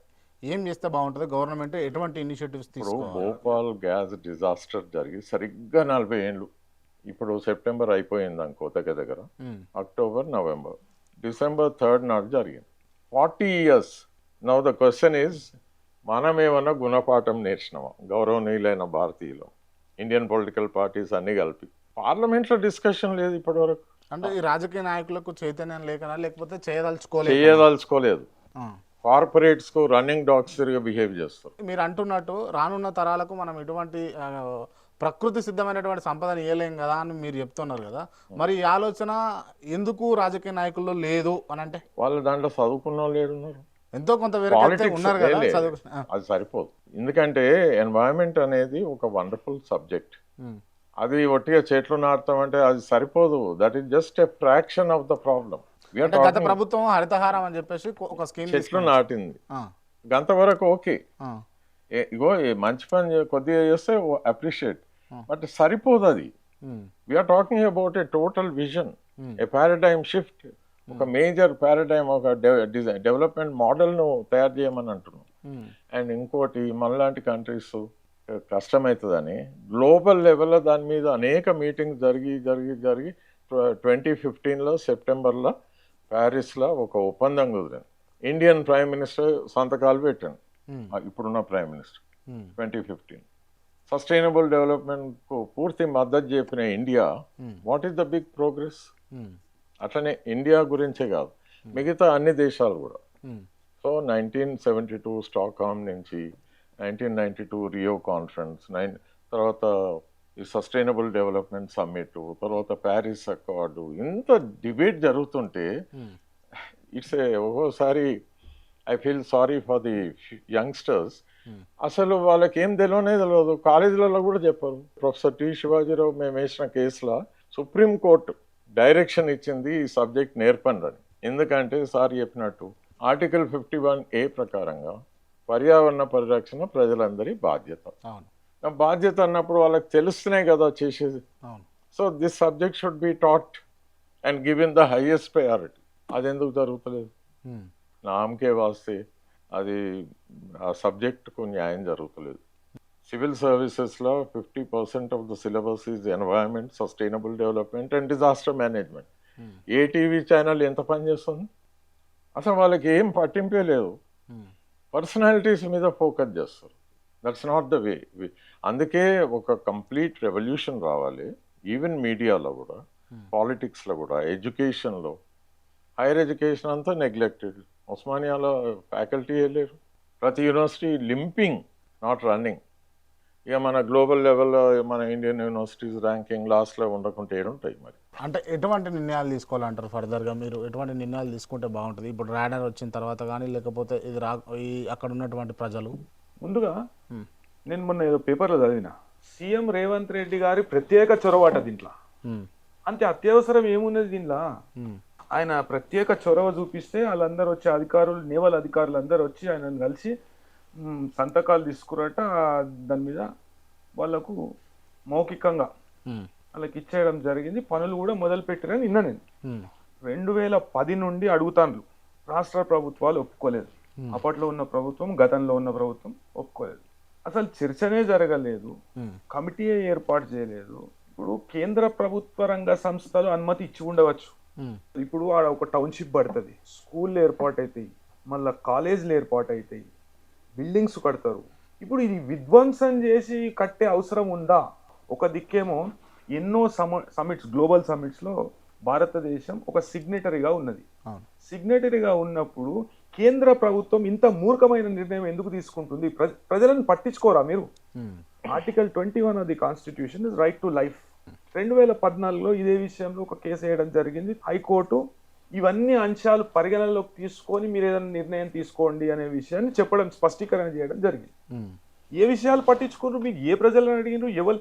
ఏం చేస్తే బాగుంటుంది? గవర్నమెంట్ ఎటువంటి ఇనిషియేటివ్స్ తీసుకోవాలి? భోపాల్ గ్యాస్ డిజాస్టర్ జరిగి సరిగ్గా 40 ఏళ్ళు. ఇప్పుడు సెప్టెంబర్ అయిపోయింది అనుకో, దగ్గర అక్టోబర్, నవంబర్, December 3rd నాడు జరిగింది. 40 years. Now the question is, మనం ఏమన్నా గుణపాఠం నేర్చినామా? గౌరవనీయులైన భారతీయులు, ఇండియన్ పొలిటికల్ పార్టీస్ అన్ని కలిపి పార్లమెంట్లో డిస్కషన్ లేదు ఇప్పటి వరకు. అంటే ఈ రాజకీయ నాయకులకు చైతన్యం లేకనా, లేకపోతే చేయదలుచుకోలేదు. కార్పొరేట్స్ కు రన్నింగ్ డాగ్స్ తిరిగి బిహేవ్ చేస్తారు. మీరు అంటున్నట్టు రానున్న తరాలకు మనం ఎటువంటి ప్రకృతి సిద్ధమైనటువంటి సంపదను ఇవ్వలేం కదా అని మీరు చెప్తున్నారు కదా. మరి ఈ ఆలోచన ఎందుకు రాజకీయ నాయకుల్లో లేదు అని అంటే? వాళ్ళు దాంట్లో చదువుకున్న వాళ్ళు ఏడున్నారు? ఎంతో కొంత ఉన్నారు కదా. అది సరిపోదు. ఎందుకంటే ఎన్వైరన్మెంట్ అనేది ఒక వండర్ఫుల్ సబ్జెక్ట్. అది ఒట్టిగా చెట్లు నాటుతామంటే అది సరిపోదు. That is just a fraction of the problem. గత ప్రభుత్వం హరితహారం అని చెప్పేసి ఒక స్కీమ్ చెట్లు నాటింది, గంతవరకు ఓకే. ఇగో మంచి పని కొద్దిగా చేస్తే అప్రిషియేట్, బట్ సరిపోదు అది. We are talking about a total vision, a paradigm shift, ఒక మేజర్ పారాడైమ్, ఒక డెవలప్మెంట్ మోడల్ను తయారు చేయమని అంటున్నాం. అండ్ ఇంకోటి, మనలాంటి కంట్రీస్ కష్టమవుతుందని గ్లోబల్ లెవెల్లో దాని మీద అనేక మీటింగ్స్ జరిగి 2015లో సెప్టెంబర్లో ప్యారిస్లో ఒక ఒప్పందం కుదిరింది. ఇండియన్ ప్రైమ్ మినిస్టర్ సంతకాలు పెట్టాను, ఇప్పుడున్న ప్రైమ్ మినిస్టర్. 2015 సస్టైనబుల్ డెవలప్మెంట్కు పూర్తి మద్దతు చెప్పిన India, what is the big progress? అట్లనే ఇండియా గురించే కాదు, మిగతా అన్ని దేశాలు కూడా. సో 1972 స్టాక్హోమ్ నుంచి 1992 రియో కాన్ఫరెన్స్, తర్వాత ఈ సస్టైనబుల్ డెవలప్మెంట్ సమ్మిట్, తర్వాత ప్యారిస్ అకార్డు, ఇంత డిబేట్ జరుగుతుంటే ఇట్స్ ఒక్కోసారి I feel sorry for the youngsters. అసలు వాళ్ళకి ఏం తెలియదు, కాలేజీలలో కూడా చెప్పరు. ప్రొఫెసర్ టి శివాజీరావు మేము వేసిన కేసులో సుప్రీంకోర్టు డైరెక్షన్ ఇచ్చింది ఈ సబ్జెక్ట్ నేర్పండి అని. ఎందుకంటే సార్ చెప్పినట్టు ఆర్టికల్ 51A ప్రకారంగా పర్యావరణ పరిరక్షణ ప్రజలందరి బాధ్యత. బాధ్యత అన్నప్పుడు వాళ్ళకి తెలుస్తున్నాయి కదా చేసేది. So this subject should be taught and given the highest priority. అది ఎందుకు జరుగుతలేదు? నామకే వాస్తే అది ఆ సబ్జెక్టుకు న్యాయం జరుగుతలేదు. సివిల్ సర్వీసెస్లో 50% of the syllabus is environment, sustainable development and disaster management. A TV channel ఎంత పనిచేస్తుంది? అసలు వాళ్ళకి ఏం పట్టింపే లేదు. పర్సనాలిటీస్ మీద ఫోకస్ చేస్తారు. దట్స్ నాట్ ద వే. అందుకే ఒక కంప్లీట్ రెవల్యూషన్ రావాలి. ఈవెన్ మీడియాలో కూడా, పాలిటిక్స్లో కూడా, ఎడ్యుకేషన్లో. హైయర్ ఎడ్యుకేషన్ అంతా నెగ్లెక్టెడ్. ఉస్మానియాలో ఫ్యాకల్టీ లేరు. ప్రతి యూనివర్సిటీ లింపింగ్, నాట్ రన్నింగ్. ఇక మన గ్లోబల్ లెవెల్లో మన ఇండియన్ యూనివర్సిటీస్ ర్యాంకింగ్ లాస్ట్లో ఉండకుంటే ఏడుంటాయి మరి. అంటే ఎటువంటి నిర్ణయాలు తీసుకోవాలంటారు ఫర్దర్గా? మీరు ఎటువంటి నిర్ణయాలు తీసుకుంటే బాగుంటుంది? ఇప్పుడు రాడార్ వచ్చిన తర్వాత కానీ, లేకపోతే ఇది అక్కడ ఉన్నటువంటి ప్రజలు ముందుగా నేను మొన్న ఏదో పేపర్లో చదివిన, సీఎం రేవంత్ రెడ్డి గారి ప్రత్యేక చొరవట దీంట్లో. అంతే అత్యవసరం ఏమున్నది దీంట్లో? ఆయన ప్రత్యేక చొరవ చూపిస్తే వాళ్ళందరూ వచ్చి అధికారులు, నేవల్ అధికారులు అందరూ వచ్చి ఆయనను కలిసి సంతకాలు తీసుకురట. దాని మీద వాళ్ళకు మౌఖికంగా వాళ్ళకి ఇచ్చేయడం జరిగింది. పనులు కూడా మొదలు పెట్టారని నిన్న నేను 2010 నుండి అడుగుతాను. రాష్ట్ర ప్రభుత్వాలు ఒప్పుకోలేదు. అప్పట్లో ఉన్న ప్రభుత్వం, గతంలో ఉన్న ప్రభుత్వం ఒప్పుకోలేదు. అసలు చర్చనే జరగలేదు, కమిటీ ఏర్పాటు చేయలేదు. ఇప్పుడు కేంద్ర ప్రభుత్వ రంగ సంస్థలు అనుమతి ఇచ్చి ఉండవచ్చు. ఇప్పుడు ఆడ ఒక టౌన్షిప్ పడుతుంది, స్కూళ్ళు ఏర్పాటు అవుతాయి, మళ్ళీ కాలేజీలు ఏర్పాటు అవుతాయి, బిల్డింగ్స్ కడతారు. ఇప్పుడు ఇది విధ్వంసం చేసి కట్టే అవసరం ఉందా? ఒక దిక్కేమో ఎన్నో సమిట్స్, గ్లోబల్ సమిట్స్లో భారతదేశం ఒక సిగ్నేటరీగా ఉన్నది. సిగ్నేటరీగా ఉన్నప్పుడు కేంద్ర ప్రభుత్వం ఇంత మూర్ఖమైన నిర్ణయం ఎందుకు తీసుకుంటుంది? ప్రజలను పట్టించుకోరా మీరు? Article 21 of the constitution is right to life. 2014లో ఇదే విషయంలో ఒక కేసు వేయడం జరిగింది. హైకోర్టు ఇవన్నీ అంశాలు పరిగణనలోకి తీసుకొని మీరు ఏదైనా నిర్ణయం తీసుకోండి అనే విషయాన్ని చెప్పడం, స్పష్టీకరణ చేయడం జరిగింది. ఏ విషయాలు పట్టించుకున్నారు? మీకు ఏ ప్రజలను అడిగినారు? ఎవరు?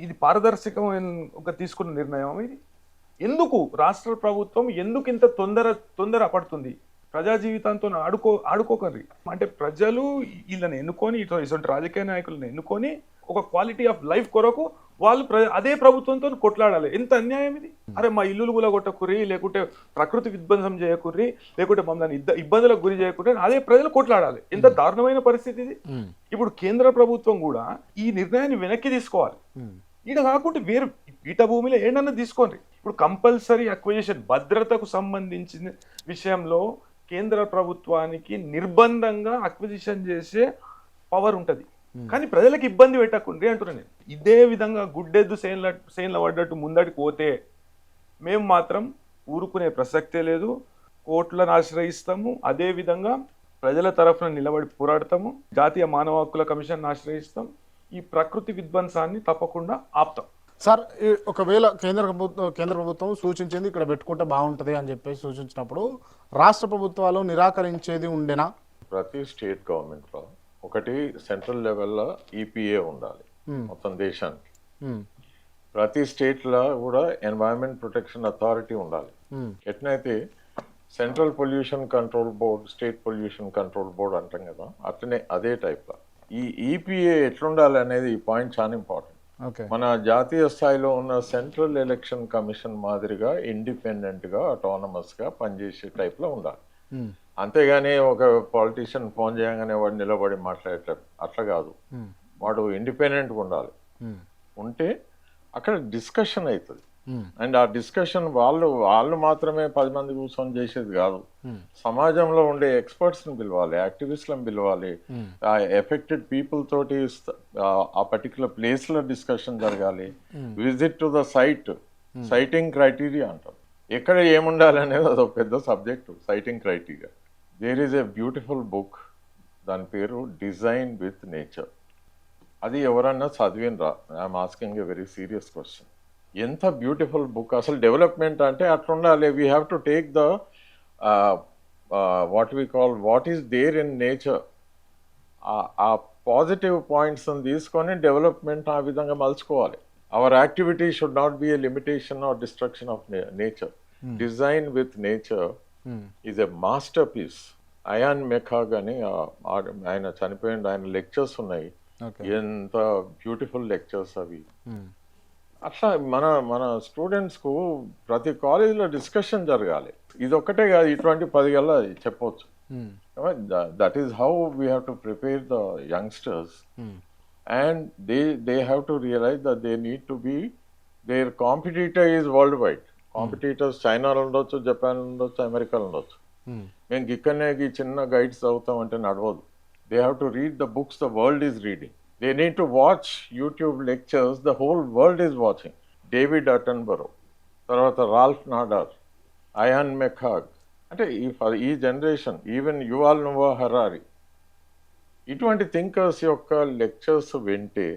ఇది పారదర్శకమైన ఒక తీసుకున్న నిర్ణయం ఇది. ఎందుకు రాష్ట్ర ప్రభుత్వం ఎందుకు ఇంత తొందర పడుతుంది? ప్రజా జీవితంతో ఆడుకోకండి. అంటే ప్రజలు వీళ్ళని ఎన్నుకొని, ఇటువంటి రాజకీయ నాయకులను ఎన్నుకొని ఒక క్వాలిటీ ఆఫ్ లైఫ్ కొరకు వాళ్ళు అదే ప్రభుత్వంతో కొట్లాడాలి. ఎంత అన్యాయం ఇది! అరే మా ఇల్లులు కూలగొట్టకుర్రి, లేకుంటే ప్రకృతి విధ్వంసం చేయకుర్రి, లేకుంటే మమ్మల్ని ఇబ్బందులకు గురి చేయకుంటే అదే ప్రజలు కొట్లాడాలి. ఎంత దారుణమైన పరిస్థితి ఇది! ఇప్పుడు కేంద్ర ప్రభుత్వం కూడా ఈ నిర్ణయాన్ని వెనక్కి తీసుకోవాలి. ఈడ కాకుండా వేరు పీఠభూమిలో ఏంటన్నా తీసుకోండి. ఇప్పుడు కంపల్సరీ అక్విజిషన్, భద్రతకు సంబంధించిన విషయంలో కేంద్ర ప్రభుత్వానికి నిర్బంధంగా అక్విజిషన్ చేసే పవర్ ఉంటుంది. కానీ ప్రజలకు ఇబ్బంది పెట్టకుండ్రి అంటున్నాను నేను. ఇదే విధంగా గుడ్డెద్దు సేన్ల పడ్డట్టు ముందడికి పోతే మేము మాత్రం ఊరుకునే ప్రసక్తే లేదు. కోర్టులను ఆశ్రయిస్తాము, అదేవిధంగా ప్రజల తరఫున నిలబడి పోరాడతాము, జాతీయ మానవ హక్కుల కమిషన్ ఆశ్రయిస్తాం. ఈ ప్రకృతి విధ్వంసాన్ని తప్పకుండా ఆపుతాం. సార్, ఒకవేళ కేంద్ర ప్రభుత్వం సూచించింది ఇక్కడ పెట్టుకుంటే బాగుంటుంది అని చెప్పేసి సూచించినప్పుడు రాష్ట్ర ప్రభుత్వాలు నిరాకరించేది ఉండేనా? ప్రతి స్టేట్ గవర్నమెంట్లో ఒకటి సెంట్రల్ లెవెల్లో ఈపీఏ ఉండాలి మొత్తం దేశానికి. ప్రతి స్టేట్లో కూడా ఎన్వైరన్మెంట్ ప్రొటెక్షన్ అథారిటీ ఉండాలి. ఎట్నయితే central pollution control board, state pollution control board అంటాం కదా, అట్లనే అదే టైప్లో ఈ ఈపీఏ ఎట్లుండాలి అనేది ఈ పాయింట్ చాలా ఇంపార్టెంట్. మన జాతీయ స్థాయిలో ఉన్న సెంట్రల్ ఎలక్షన్ కమిషన్ మాదిరిగా ఇండిపెండెంట్గా, అటానమస్గా పనిచేసే టైప్లో ఉండాలి. అంతేగాని ఒక పాలిటీషియన్ ఫోన్ చేయగానే వాడు నిలబడి మాట్లాడేటప్పుడు అట్లా కాదు. వాడు ఇండిపెండెంట్గా ఉండాలి. ఉంటే అక్కడ డిస్కషన్ అవుతుంది. అండ్ ఆ డిస్కషన్ వాళ్ళు మాత్రమే 10 మంది కూర్చొని చేసేది కాదు. సమాజంలో ఉండే ఎక్స్పర్ట్స్ని పిలవాలి, యాక్టివిస్ట్లను పిలవాలి, ఆ ఎఫెక్టెడ్ పీపుల్ తోటి ఆ పర్టికులర్ ప్లేస్లో డిస్కషన్ జరగాలి. Visit to the siting criteria అంటారు. ఎక్కడ ఏముండాలి అనేది అదొక పెద్ద subject, siting criteria. There is a beautiful book దాని పేరు డిజైన్ విత్ నేచర్. అది ఎవరన్నా చదివినరా? I'm asking a very serious question. ఎంత బ్యూటిఫుల్ బుక్ అసలు. డెవలప్మెంట్ అంటే అట్లా ఉండాలి. We have to take the what we call what is there in nature. ఆ పాజిటివ్ పాయింట్స్ని తీసుకొని డెవలప్మెంట్ ఆ విధంగా మలుచుకోవాలి. Our activity should not B a limitation or destruction of nature. Design with nature is a master piece. Ian McHarg అని ఆయన చనిపోయింది. ఆయన లెక్చర్స్ ఉన్నాయి, ఎంత బ్యూటిఫుల్ లెక్చర్స్ అవి. అట్లా మన స్టూడెంట్స్కు ప్రతి కాలేజీలో డిస్కషన్ జరగాలి. ఇది ఒక్కటే కాదు, ఇటువంటి 10 గల్లా చెప్పవచ్చు. That is how we have to prepare the youngsters. And they have to realize that they need to be, their competitor is worldwide. Competitors చైనాలో ఉండొచ్చు, జపాన్ ఉండొచ్చు, అమెరికాలో ఉండొచ్చు. మేము ఇక్కడనే చిన్న గైడ్స్ చదువుతామంటే నడవదు. They have to read the books the world is reading. They need to watch YouTube lectures the whole world is watching. David Attenborough, తర్వాత రాల్ఫ్ నాడార్, అయాన్ మెకాగ్, అంటే ఈ generation, even Yuval Noah Harari, ఇటువంటి థింకర్స్ యొక్క లెక్చర్స్ వింటే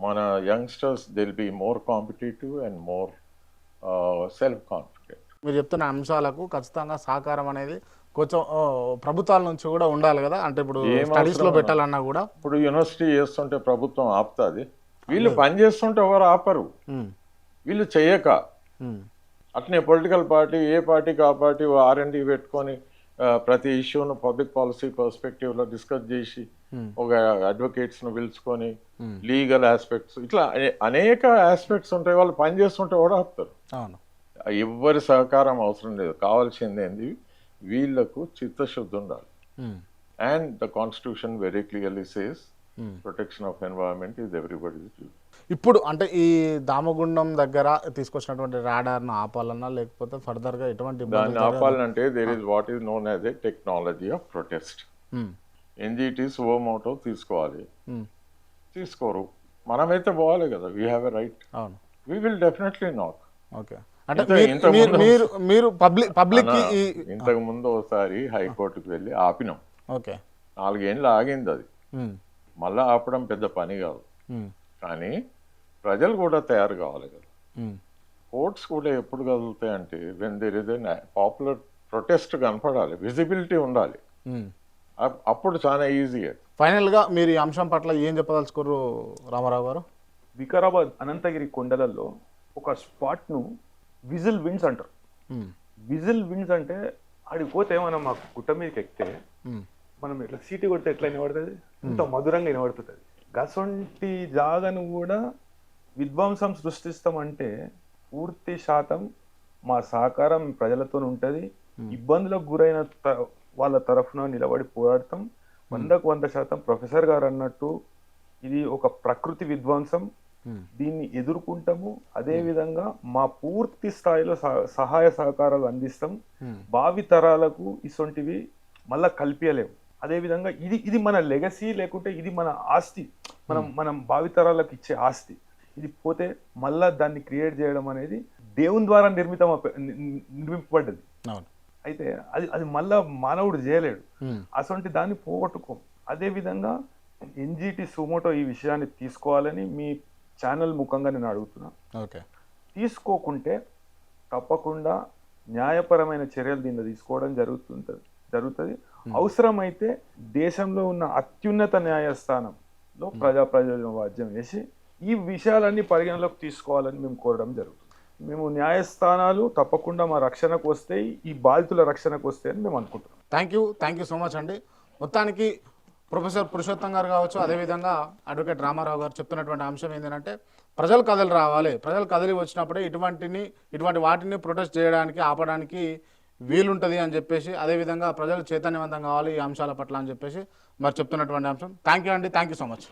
మన youngsters will be more competitive and more self confident. మీరు చెప్తున్న అంశాలకు ఖచ్చితంగా సహకారం అనేది కొంచెం ప్రభుత్వాల నుంచి కూడా ఉండాలి కదా. అంటే ఇప్పుడు స్టడీస్లో పెట్టాలన్నా కూడా ఇప్పుడు యూనివర్సిటీ చేస్తుంటే ప్రభుత్వం ఆపుతుంది, వీళ్ళు పని చేస్తుంటే ఎవరు ఆపరు. వీళ్ళు చెయ్యక అట్నే పొలిటికల్ పార్టీ, ఏ పార్టీకి ఆ పార్టీ R&D పెట్టుకొని ప్రతి ఇష్యూను పబ్లిక్ పాలసీ పర్స్పెక్టివ్లో డిస్కస్ చేసి ఒక అడ్వకేట్స్ను పిలుచుకొని లీగల్ ఆస్పెక్ట్స్, ఇట్లా అనేక ఆస్పెక్ట్స్ ఉంటాయి. వాళ్ళు పని చేస్తుంటే కూడా ఆపుతారు. ఎవ్వరి సహకారం అవసరం లేదు. కావాల్సింది ఏంది, వీళ్లకు చిత్తశుద్ధి ఉండాలి. And the constitution very clearly says protection of environment is everybody's duty. ఇప్పుడు అంటే ఈ దామగుండం దగ్గర తీసుకొచ్చినటువంటి రాడార్ను ఆపాలన్నా లేకపోతే ఫర్దర్గా ఎటువంటి దాన్ని ఆపాలంటే there is what is known as a technology of protest. NGT suo motu తీసుకోవాలి, తీసుకోరు. మనమైతే పోవాలి కదా, we have a right. We will definitely not. Okay, అంటే మీరు పబ్లిక్ ఇంతకు ముందు ఒకసారి హైకోర్టుకు వెళ్ళి ఆపినాం. ఓకే, 4 ఏళ్ళు ఆగింది అది. మళ్ళీ ఆపడం పెద్ద పని కాదు, కానీ ప్రజలు కూడా తయారు కావాలి కదా. కోర్ట్స్ కూడా ఎప్పుడు కదులుతాయంటే when there is a popular protest కనపడాలి, విజిబిలిటీ ఉండాలి. అప్పుడు చాలా ఈజీ. ఫైనల్గా మీరు ఈ అంశం పట్ల ఏం చెప్పదలుచుకోరు రామారావు గారు? వికారాబాద్ అనంతగిరి కొండలలో ఒక స్పాట్ను విజిల్ విండ్స్ అంటారు. విజిల్ విండ్స్ అంటే ఆడికి పోతే మనం ఆ గుట్ట మీదకి ఎక్కితే మనం ఇట్లా సీటీ కొడితే ఎట్లా వినబడుతుంది, ఇంత మధురంగా వినబడుతుంది. గసొంటి జాగను కూడా విధ్వంసం సృష్టిస్తామంటే పూర్తి శాతం మా సహకారం ప్రజలతో ఉంటుంది. ఇబ్బందులకు గురైన వాళ్ళ తరఫున నిలబడి పోరాడతాం. 100% ప్రొఫెసర్ గారు అన్నట్టు ఇది ఒక ప్రకృతి విధ్వంసం, దీన్ని ఎదుర్కొంటాము. అదేవిధంగా మా పూర్తి స్థాయిలో సహాయ సహకారాలు అందిస్తాం. భావి తరాలకు ఇసొంటివి మళ్ళా కల్పించలేము. అదేవిధంగా ఇది మన లెగసీ, లేకుంటే ఇది మన ఆస్తి, మనం భావితరాలకు ఇచ్చే ఆస్తి. ఇది పోతే మళ్ళా దాన్ని క్రియేట్ చేయడం అనేది దేవుని ద్వారా నిర్మింపబడ్డది. అయితే అది మళ్ళా మానవుడు చేయలేడు. అటువంటి దాన్ని పోగొట్టుకోం. అదేవిధంగా NGT సుమోటో ఈ విషయాన్ని తీసుకోవాలని మీ ఛానల్ ముఖంగా నేను అడుగుతున్నా. ఓకే, తీసుకోకుంటే తప్పకుండా న్యాయపరమైన చర్యలు దీన్ని తీసుకోవడం జరుగుతుంది. అవసరమైతే దేశంలో ఉన్న అత్యున్నత న్యాయస్థానంలో ప్రజాప్రయోజన వాద్యం వేసి ఈ విషయాలన్నీ పరిగణలోకి తీసుకోవాలని మేము కోరడం జరుగుతుంది. మేము న్యాయస్థానాలు తప్పకుండా మా రక్షణకు వస్తాయి, ఈ బాధితుల రక్షణకు వస్తాయి అని మేము అనుకుంటున్నాం. థ్యాంక్ యూ సో మచ్ అండి. మొత్తానికి ప్రొఫెసర్ పురుషోత్తం గారు కావచ్చు, అదేవిధంగా అడ్వకేట్ రామారావు గారు చెప్తున్నటువంటి అంశం ఏంటంటే ప్రజలు కదలి రావాలి. ప్రజలు కదిలి వచ్చినప్పుడే ఇటువంటి వాటిని ప్రొటెస్ట్ చేయడానికి, ఆపడానికి వీలుంటుంది అని చెప్పేసి, అదేవిధంగా ప్రజలు చైతన్యవంతం కావాలి ఈ అంశాల పట్ల అని చెప్పేసి మరి చెప్తున్నటువంటి అంశం. థ్యాంక్ యూ అండి. Thank you so much.